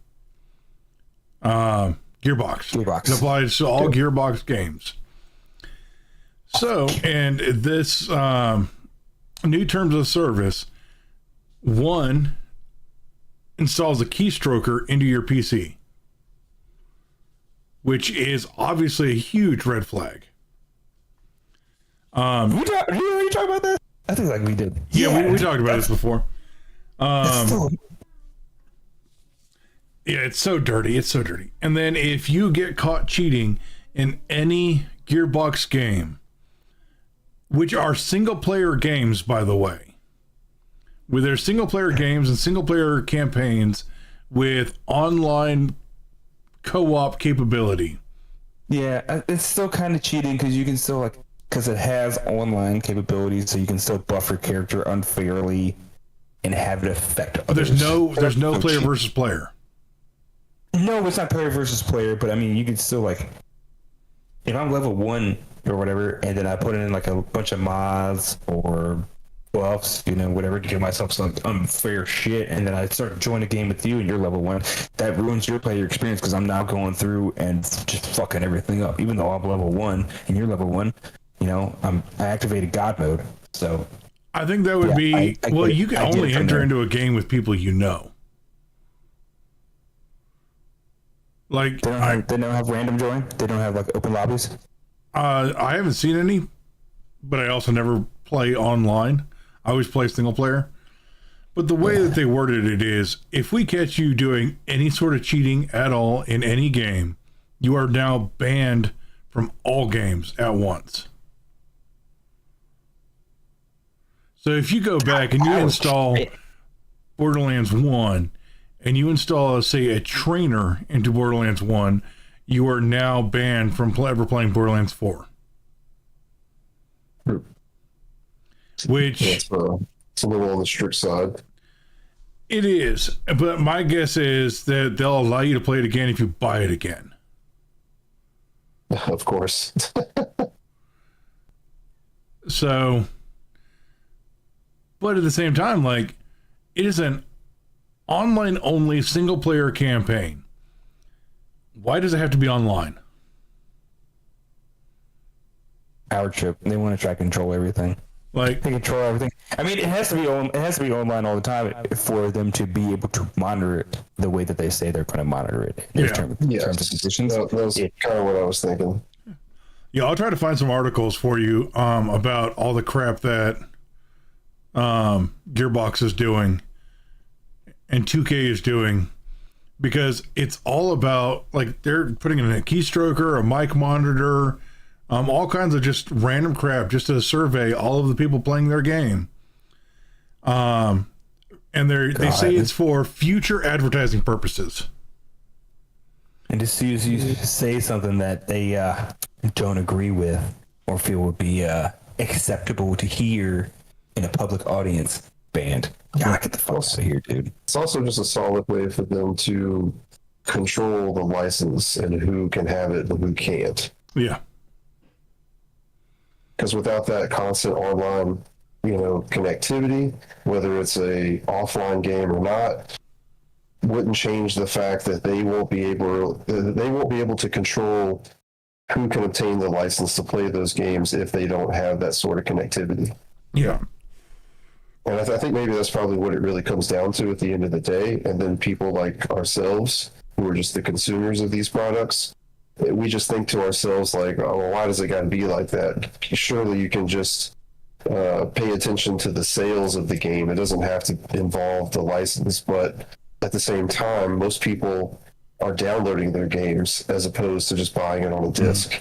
Gearbox. It applies to all Gearbox games. So, and this new terms of service, one installs a keystroker into your PC, which is obviously a huge red flag. We talked about that? I think we did. Yeah, we talked about this before. Yeah, it's so dirty. It's so dirty. And then if you get caught cheating in any Gearbox game, which are single player games, by the way, with their single player games and single player campaigns with online co-op capability. Yeah, it's still kind of cheating because you can still because it has online capabilities, so you can still buff your character unfairly and have it affect others. There's no player versus player. No, it's not player versus player, but you can still if I'm level 1 or whatever, and then I put in a bunch of mods or buffs, whatever, to give myself some unfair shit, and then I start joining a game with you and you're level 1, that ruins your player experience because I'm now going through and just fucking everything up. Even though I'm level 1 and you're level 1, I activated God mode. So I think that would be you can only enter into a game with people you know. They don't have random join. They don't have open lobbies. I haven't seen any, but I also never play online. I always play single player. But the way that they worded it is, if we catch you doing any sort of cheating at all in any game, you are now banned from all games at once. So if you go back and you install Borderlands 1 and you install, say, a trainer into Borderlands 1, you are now banned from ever playing Borderlands 4. Which it's a little on the strict side. It is, but my guess is that they'll allow you to play it again if you buy it again. Of course. So, but at the same time, like, it is an online only single player campaign. Why does it have to be online? Power trip. They want to try to control everything. Like, They control everything. I mean, it has to be on. It has to be online all the time for them to be able to monitor it the way that they say they're going to monitor it. In terms of conditions. That was kind of what I was thinking. yeah, I'll try to find some articles for you about all the crap that Gearbox is doing and 2K is doing, because it's all about, like, they're putting in a keystroker, a mic monitor, all kinds of just random crap just to survey all of the people playing their game. And they say it's for future advertising purposes. And as soon as you say something that they don't agree with or feel would be acceptable to hear in a public audience, banned. God, get the fuck out of here, dude. It's also just a solid way for them to control the license and who can have it and who can't. Yeah. Because without that constant online, connectivity, whether it's a offline game or not, wouldn't change the fact that they won't be able to control who can obtain the license to play those games if they don't have that sort of connectivity. Yeah. And I think maybe that's probably what it really comes down to at the end of the day. And then people like ourselves, who are just the consumers of these products, we just think to ourselves like, oh, well, why does it got to be like that? Surely you can just pay attention to the sales of the game. It doesn't have to involve the license. But at the same time, most people are downloading their games as opposed to just buying it on a disc.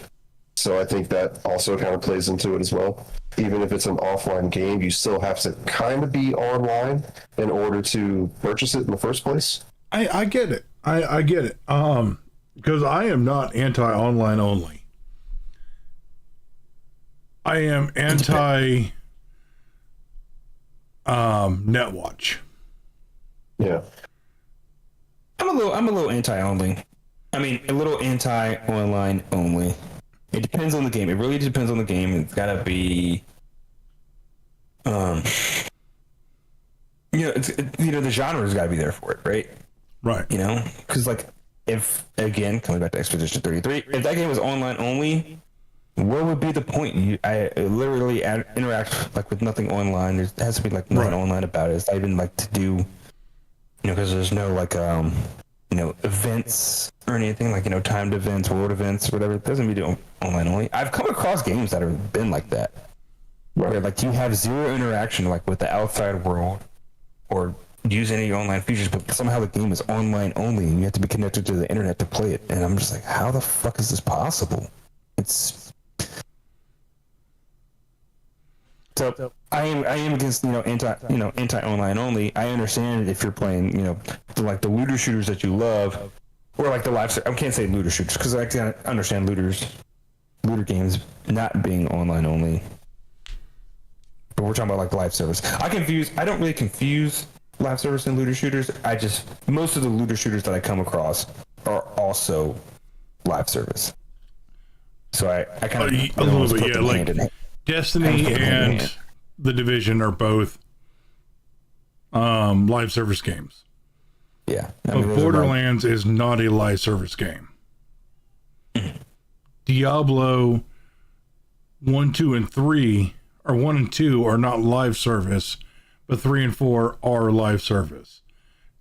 So I think that also kind of plays into it as well. Even if it's an offline game, you still have to kind of be online in order to purchase it in the first place. I get it. I get it. Because I am not anti-online only. I am anti NetWatch. Yeah. I'm a little anti-only. I mean, a little anti-online only. It depends on the game. It really depends on the game. It's gotta be, the genre's gotta be there for it, right? Right. Because like, if again coming back to Expedition 33, if that game was online only, what would be the point? I literally interact like with nothing online. There has to be like nothing online about it. It's not even like to do, because there's no like events or anything like timed events, world events, or whatever. It doesn't be online only. I've come across games that have been like that, where like you have zero interaction like with the outside world or use any online features, but somehow the game is online only and you have to be connected to the internet to play it. And I'm just like, how the fuck is this possible? So I am against anti online only. I understand if you're playing like the looter shooters that you love, or like the live. I can't say looter shooters because I can understand looter games not being online only. But we're talking about like the live service. I don't really confuse live service and looter shooters. Most of the looter shooters that I come across are also live service. So I kind of a little bit, yeah, like Destiny and The Division are both live service games. Yeah. But Borderlands is not a live service game. Diablo 1, 2, and 3, or 1 and 2 are not live service, but 3 and 4 are live service.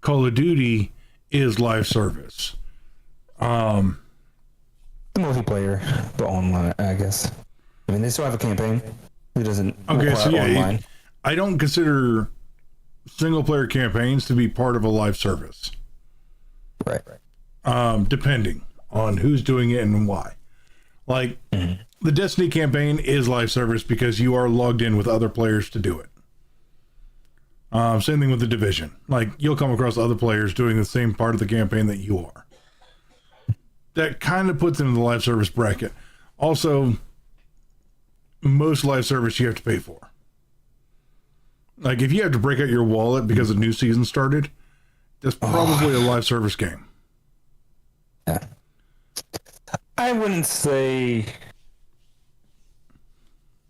Call of Duty is live service. The multiplayer, but online, I guess. I mean, they still have a campaign. It doesn't online. I don't consider single player campaigns to be part of a live service. Right. Depending on who's doing it and why. Like, the Destiny campaign is live service because you are logged in with other players to do it. Same thing with the Division. Like, you'll come across other players doing the same part of the campaign that you are. That kind of puts them in the live service bracket. Also, most live service you have to pay for. Like, if you have to break out your wallet because a new season started, that's probably a live service game. Yeah. I wouldn't say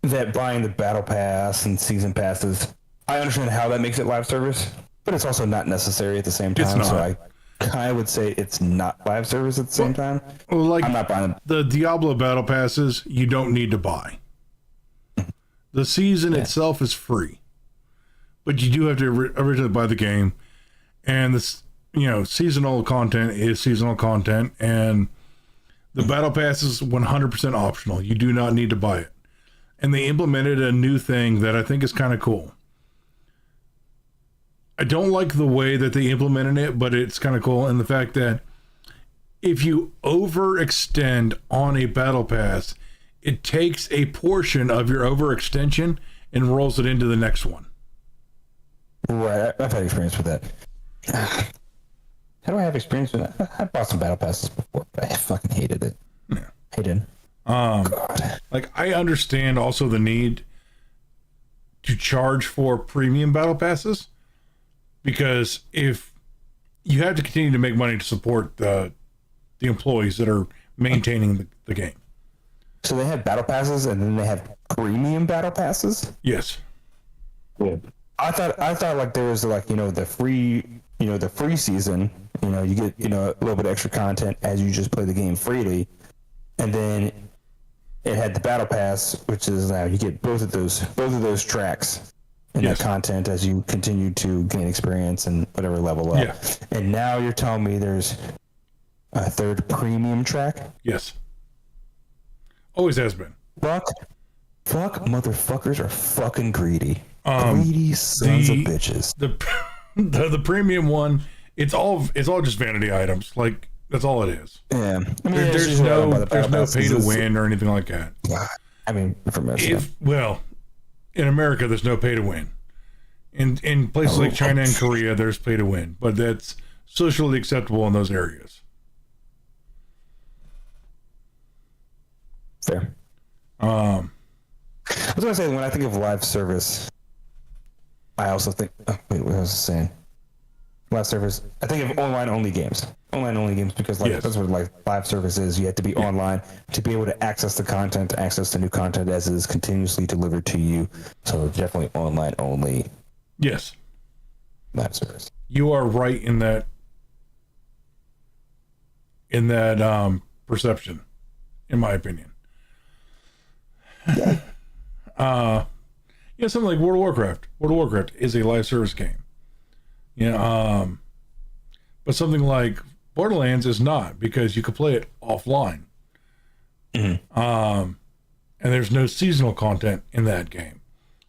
that buying the battle pass and season passes, I understand how that makes it live service, but it's also not necessary at the same time. It's not. So I kind of would say it's not live service at the same time. Well, like, I'm not buying them. the Diablo battle passes, you don't need to buy. The season itself is free, but you do have to originally buy the game, and this, seasonal content is seasonal content, and the battle pass is 100% optional. You do not need to buy it. And they implemented a new thing that I think is kind of cool. I don't like the way that they implemented it, but it's kind of cool in the fact that if you overextend on a battle pass, it takes a portion of your overextension and rolls it into the next one. Right, I've had experience with that. How do I have experience with that? I bought some battle passes before, but I fucking hated it. Yeah. Hated. God. Like, I understand also the need to charge for premium battle passes, because if you have to continue to make money to support the employees that are maintaining the game. So they have battle passes and then they have premium battle passes? Yes. Yeah. I thought like there was like, the free season, you get, a little bit of extra content as you just play the game freely. And then it had the battle pass, which is now you get both of those tracks and that content as you continue to gain experience and whatever level up. Yeah. And now you're telling me there's a third premium track? Yes. Always has been. Fuck motherfuckers are fucking greedy. Greedy sons of bitches. The premium one, it's all just vanity items. Like, that's all it is. Yeah. I mean, There's no pay to win or anything like that. I mean, for most stuff. Well, in America, there's no pay to win. In places like China and Korea, there's pay to win, but that's socially acceptable in those areas. Fair. I was going to say, when I think of live service, I also think... Oh, wait, what was I saying? Live service. I think of online-only games. Online-only games because that's what live service is. You have to be online to be able to access the content, access the new content as it is continuously delivered to you. So definitely online-only. Yes. Live service. You are right in that perception, in my opinion. Something like World of Warcraft. World of Warcraft is a live service game. But something like Borderlands is not, because you could play it offline. Mm-hmm. And there's no seasonal content in that game.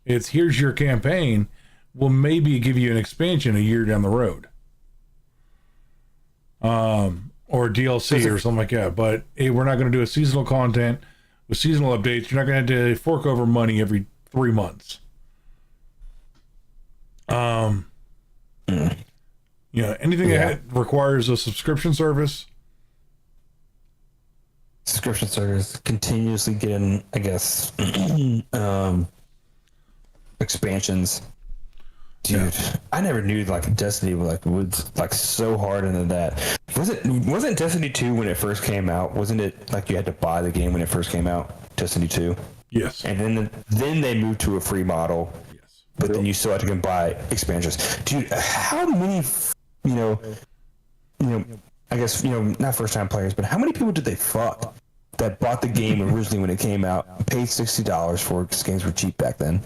It's here's your campaign. We'll maybe give you an expansion a year down the road. Or DLC or something like that. But hey, we're not going to do a seasonal content with seasonal updates. You're not going to have to fork over money every 3 months. Anything that requires a subscription service. Subscription service, continuously getting, I guess, expansions. Dude, I never knew Destiny was so hard into that. Wasn't Destiny 2 when it first came out? Wasn't it like you had to buy the game when it first came out? Destiny 2. Yes. And then they moved to a free model. Yes. But then you still had to go buy expansions. Dude, how many I guess, not first time players, but how many people did they fuck that bought the game originally when it came out, paid $60 for it because games were cheap back then?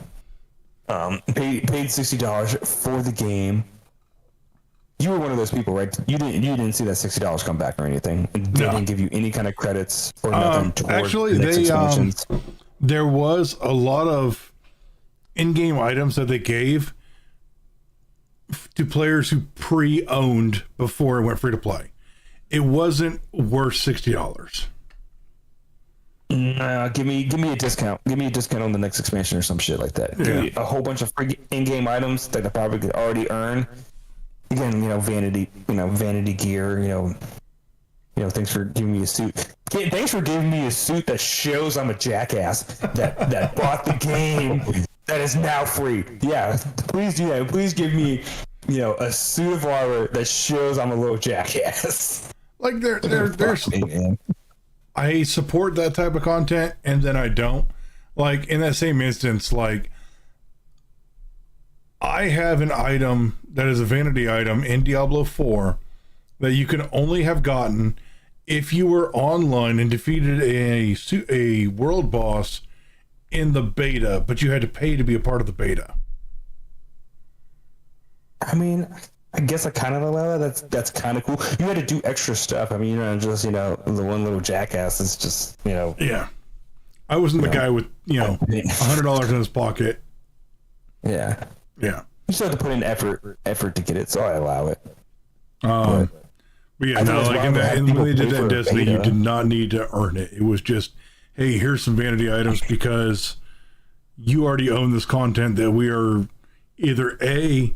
Paid $60 for the game. You were one of those people, right? You didn't see that $60 come back or anything. They didn't give you any kind of credits or nothing toward actually, the next expansions. There was a lot of in-game items that they gave to players who pre-owned before it went free to play. It wasn't worth $60. Nah, give me a discount. Give me a discount on the next expansion or some shit like that. Give me a whole bunch of free in-game items that I probably could already earn. Again, vanity gear. Thanks for giving me a suit. Thanks for giving me a suit that shows I'm a jackass that bought the game that is now free. Yeah, please do that. Please give me, a suit of armor that shows I'm a little jackass. Like there's I support that type of content, and then I don't. Like in that same instance, like I have an item that is a vanity item in Diablo 4 that you can only have gotten if you were online and defeated a world boss in the beta, but you had to pay to be a part of the beta. I mean, I guess I kind of allow that. That's kind of cool. You had to do extra stuff. I mean, just the one little jackass is just Yeah, I wasn't the guy with $100 in his pocket. Yeah. Yeah. You still have to put in effort to get it, so I allow it. But yeah, no, like when they did that in Destiny, you did not need to earn it. It was just, hey, here's some vanity items because you already own this content that we are either A,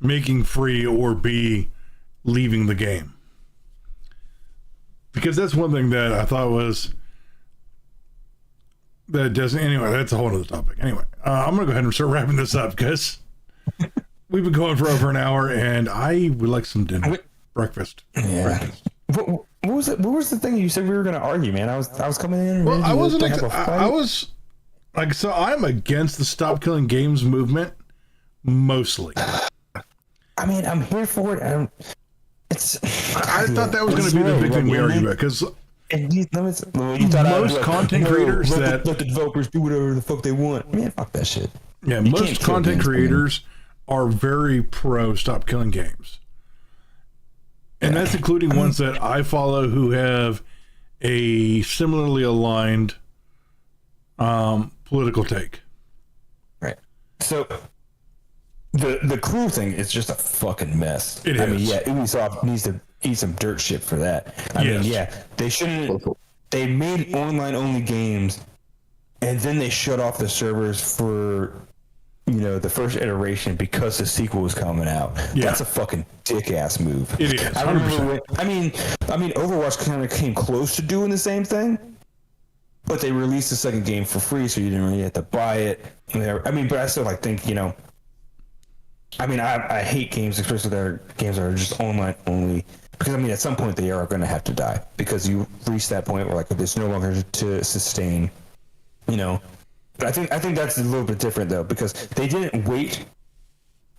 making free, or B, leaving the game. Because that's one thing that I thought was that doesn't. Anyway, that's a whole other topic. Anyway, I'm gonna go ahead and start wrapping this up because we've been going for over an hour, and I would like some dinner, breakfast. Yeah. Breakfast. What was it? What was the thing you said we were gonna argue, man? I was coming in. Well, I wasn't. I was like, so I'm against the Stop Killing Games movement mostly. I mean, I'm here for it. I thought that was going to be the big thing we argued about because most content creators let the developers do whatever the fuck they want. Man, fuck that shit. Yeah, most content creators are very pro Stop Killing Games, and that's including ones that I follow who have a similarly aligned political take. Right. So. The crew thing is just a fucking mess. It is. I mean, yeah, Ubisoft needs to eat some dirt shit for that. I mean, yeah, they shouldn't. They made online only games, and then they shut off the servers for, the first iteration because the sequel was coming out. Yeah. That's a fucking dick ass move. It is. 100%. I remember I mean, Overwatch kind of came close to doing the same thing, but they released the second game for free, so you didn't really have to buy it. I mean, but I still think. I mean, I hate games, especially their games that are just online only, because at some point they are going to have to die because you reach that point where it's no longer to sustain, But I think that's a little bit different though, because they didn't wait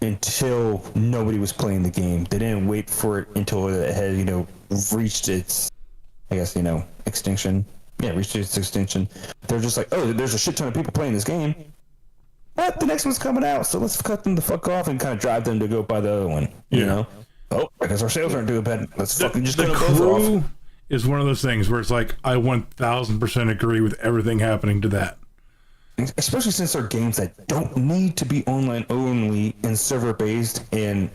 until nobody was playing the game. They didn't wait for it until it had reached its, extinction. Yeah, reached its extinction. They're just like, oh, there's a shit ton of people playing this game. But the next one's coming out, so let's cut them the fuck off and kind of drive them to go buy the other one. Oh, because our sales aren't doing bad. Let's fucking just cut them both off. Is one of those things where it's like I 1000% agree with everything happening to that. Especially since they're games that don't need to be online only and server based and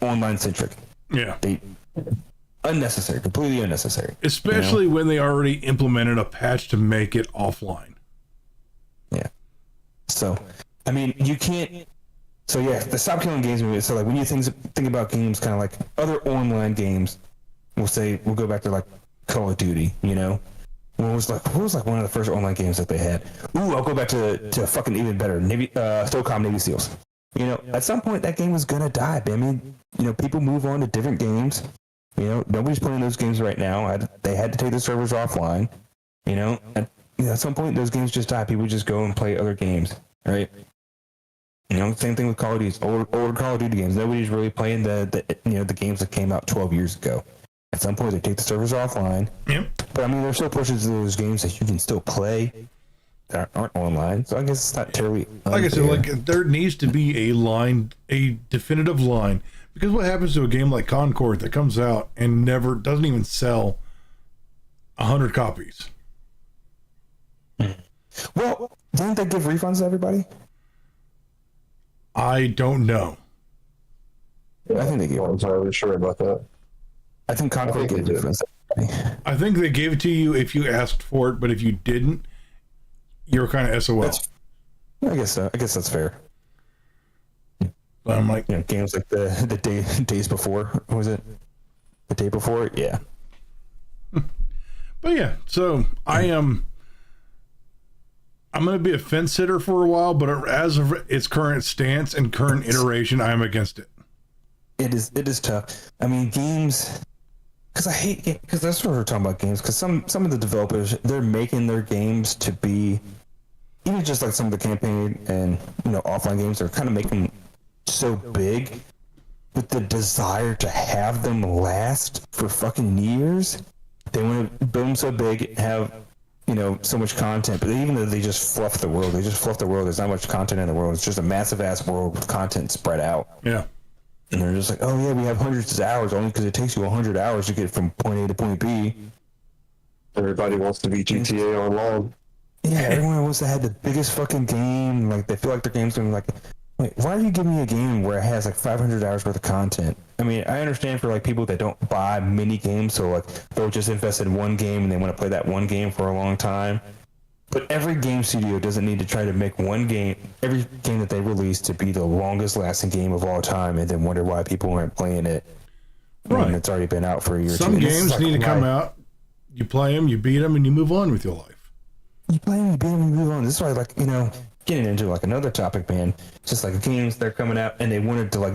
online centric. Yeah, they unnecessary, completely unnecessary. Especially when they already implemented a patch to make it offline. Yeah. So, I mean, you can't. So yeah, the Stop Killing Games movement. So when you think about games, kind of like other online games, we'll go back to Call of Duty. What was one of the first online games that they had? Ooh, I'll go back to fucking even better. SOCOM Navy SEALs. At some point that game was gonna die. But I mean, people move on to different games. Nobody's playing those games right now. They had to take the servers offline. At some point, those games just die. People just go and play other games, right? Same thing with Call of Duty. Older Call of Duty games. Nobody's really playing the games that came out 12 years ago. At some point, they take the servers offline. Yep. But there's still portions of those games that you can still play that aren't online. So I guess it's not terribly unfair. Like I said, there needs to be a definitive line. Because what happens to a game like Concord that comes out and doesn't even sell 100 copies? Well, didn't they give refunds to everybody? I don't know. I think they gave. I'm not entirely sure about that. I think Concord gave refunds. I think they gave it to you if you asked for it, but if you didn't, you're kind of SOL. I guess so. I guess that's fair. But I'm like, games like the days before. What was it? The day before? Yeah. But yeah, so I'm going to be a fence sitter for a while, but as of its current stance and current iteration, I'm against it. It is tough. I mean, games, because that's what we're talking about, games, because some of the developers, they're making their games to be, even just like some of the campaign and, offline games, they're kind of making so big with the desire to have them last for fucking years. They want to build them so big, have, so much content, but even though they just fluff the world, there's not much content in the world. It's just a massive ass world with content spread out. Yeah. And they're just like, oh yeah, we have hundreds of hours only because it takes you 100 hours to get from point A to point B. Everybody wants to be GTA Online. Yeah, everyone wants to have the biggest fucking game. Like, they feel like their game's going to be like, wait, why are you giving me a game where it has like 500 hours worth of content? I mean, I understand for like people that don't buy mini games, so like they'll just invest in one game and they want to play that one game for a long time. But every game studio doesn't need to try to make every game that they release to be the longest lasting game of all time and then wonder why people aren't playing it when it's already been out for a year or two. Some games need to come out, you play them, you beat them, and you move on with your life. You play them, you beat them, you move on. This is why, like, getting into like another topic, man. It's just like games they're coming out and they wanted to like,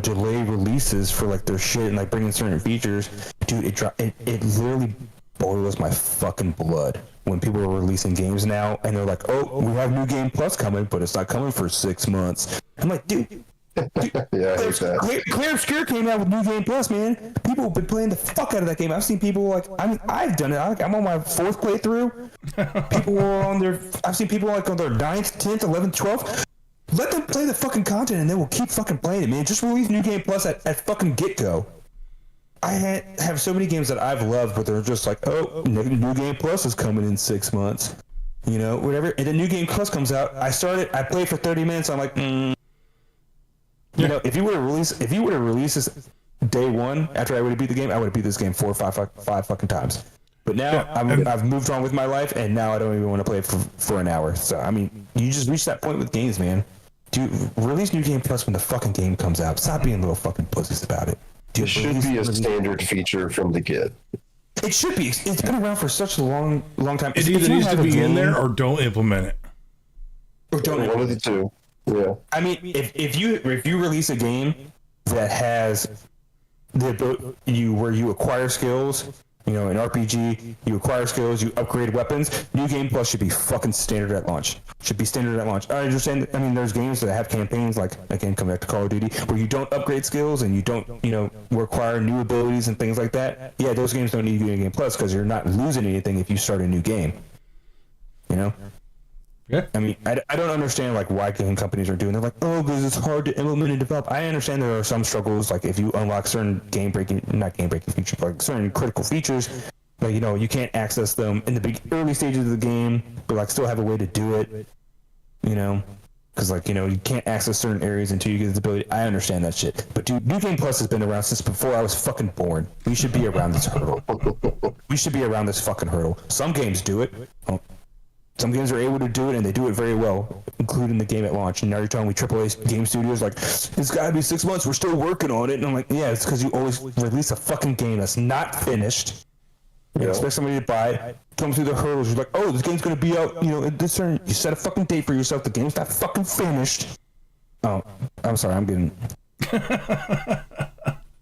delay releases for like their shit and like bring in certain features. Dude, it literally boils my fucking blood when people are releasing games now and they're like, oh, we have New Game Plus coming, but it's not coming for 6 months. I'm like, dude. Yeah, I hate that. Clear Obscure came out with New Game Plus, man. People have been playing the fuck out of that game. I've seen people I've done it. I'm on my 4th playthrough. People are I've seen people like on their 9th, 10th, 11th, 12th. Let them play the fucking content and they will keep fucking playing it, man. Just release New Game Plus at fucking get-go. I have so many games that I've loved, but they're just like, oh, New Game Plus is coming in 6 months. Whatever. And then New Game Plus comes out. I played for 30 minutes. I'm like, if you would have released this day one after I would have beat the game, I would have beat this game 4 or 5 fucking times. But now I've moved on with my life, and now I don't even want to play it for an hour. So I mean, you just reach that point with games, man. Dude, release New Game Plus when the fucking game comes out. Stop being little fucking pussies about it. Dude, it should be a standard feature from the get. It should be. It's been around for such a long time. It either needs to be in there or don't implement it. Or don't. One of the two. Yeah. I mean, if you release a game that has where you acquire skills, an RPG, you acquire skills, you upgrade weapons, New Game Plus should be fucking standard at launch. I understand. I mean, there's games that have campaigns, like, again, coming back to Call of Duty, where you don't upgrade skills and you don't, require new abilities and things like that. Yeah, those games don't need New Game Plus because you're not losing anything if you start a new game. Yeah. I mean, I don't understand like why game companies are doing. They're like, oh, because it's hard to implement and develop. I understand there are some struggles, like if you unlock certain not game breaking features, but like certain critical features, like you can't access them in the early stages of the game, but like still have a way to do it. Because like you can't access certain areas until you get the ability. I understand that shit, but dude, New Game Plus has been around since before I was fucking born. We should be around this hurdle. We should be around this fucking hurdle. Some games do it. Some games are able to do it, and they do it very well, including the game at launch. And now you're telling me AAA game studios like, it's got to be 6 months. We're still working on it. And I'm like, yeah, it's because you always release a fucking game that's not finished. You expect somebody to buy it, come through the hurdles. You're like, oh, this game's going to be out, at this turn. You set a fucking date for yourself. The game's not fucking finished. Oh, I'm sorry. I'm getting...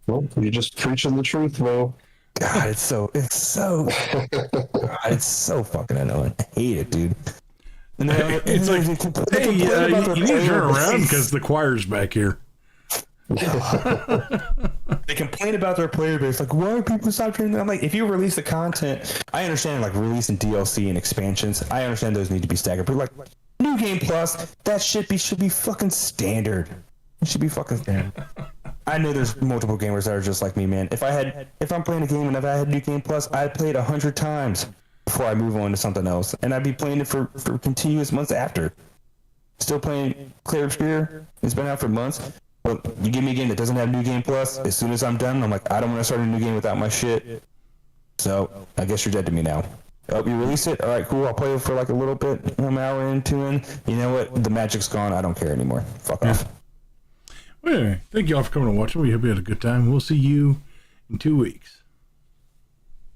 Well, you're just preaching the truth, Mo. God, it's so fucking annoying. I hate it, dude. And it's like, hey, you need to turn around because the choir's back here. They complain about their player base, like, why are people stop turning? I'm like, if you release the content, I understand like releasing DLC and expansions. I understand those need to be staggered, but like New Game Plus, that should be fucking standard. It should be fucking standard. I know there's multiple gamers that are just like me, man. If I'm playing a game and if I had New Game Plus, I'd play it 100 times before I move on to something else, and I'd be playing it for continuous months after. Still playing Clear Obscure. It's been out for months. But you give me a game that doesn't have New Game Plus, as soon as I'm done, I'm like, I don't want to start a new game without my shit. So I guess you're dead to me now. Oh, you release it? All right, cool. I'll play it for like a little bit. 1 hour into it. You know what? The magic's gone. I don't care anymore. Fuck off. Well, anyway, thank you all for coming and watching. We hope you had a good time. We'll see you in 2 weeks.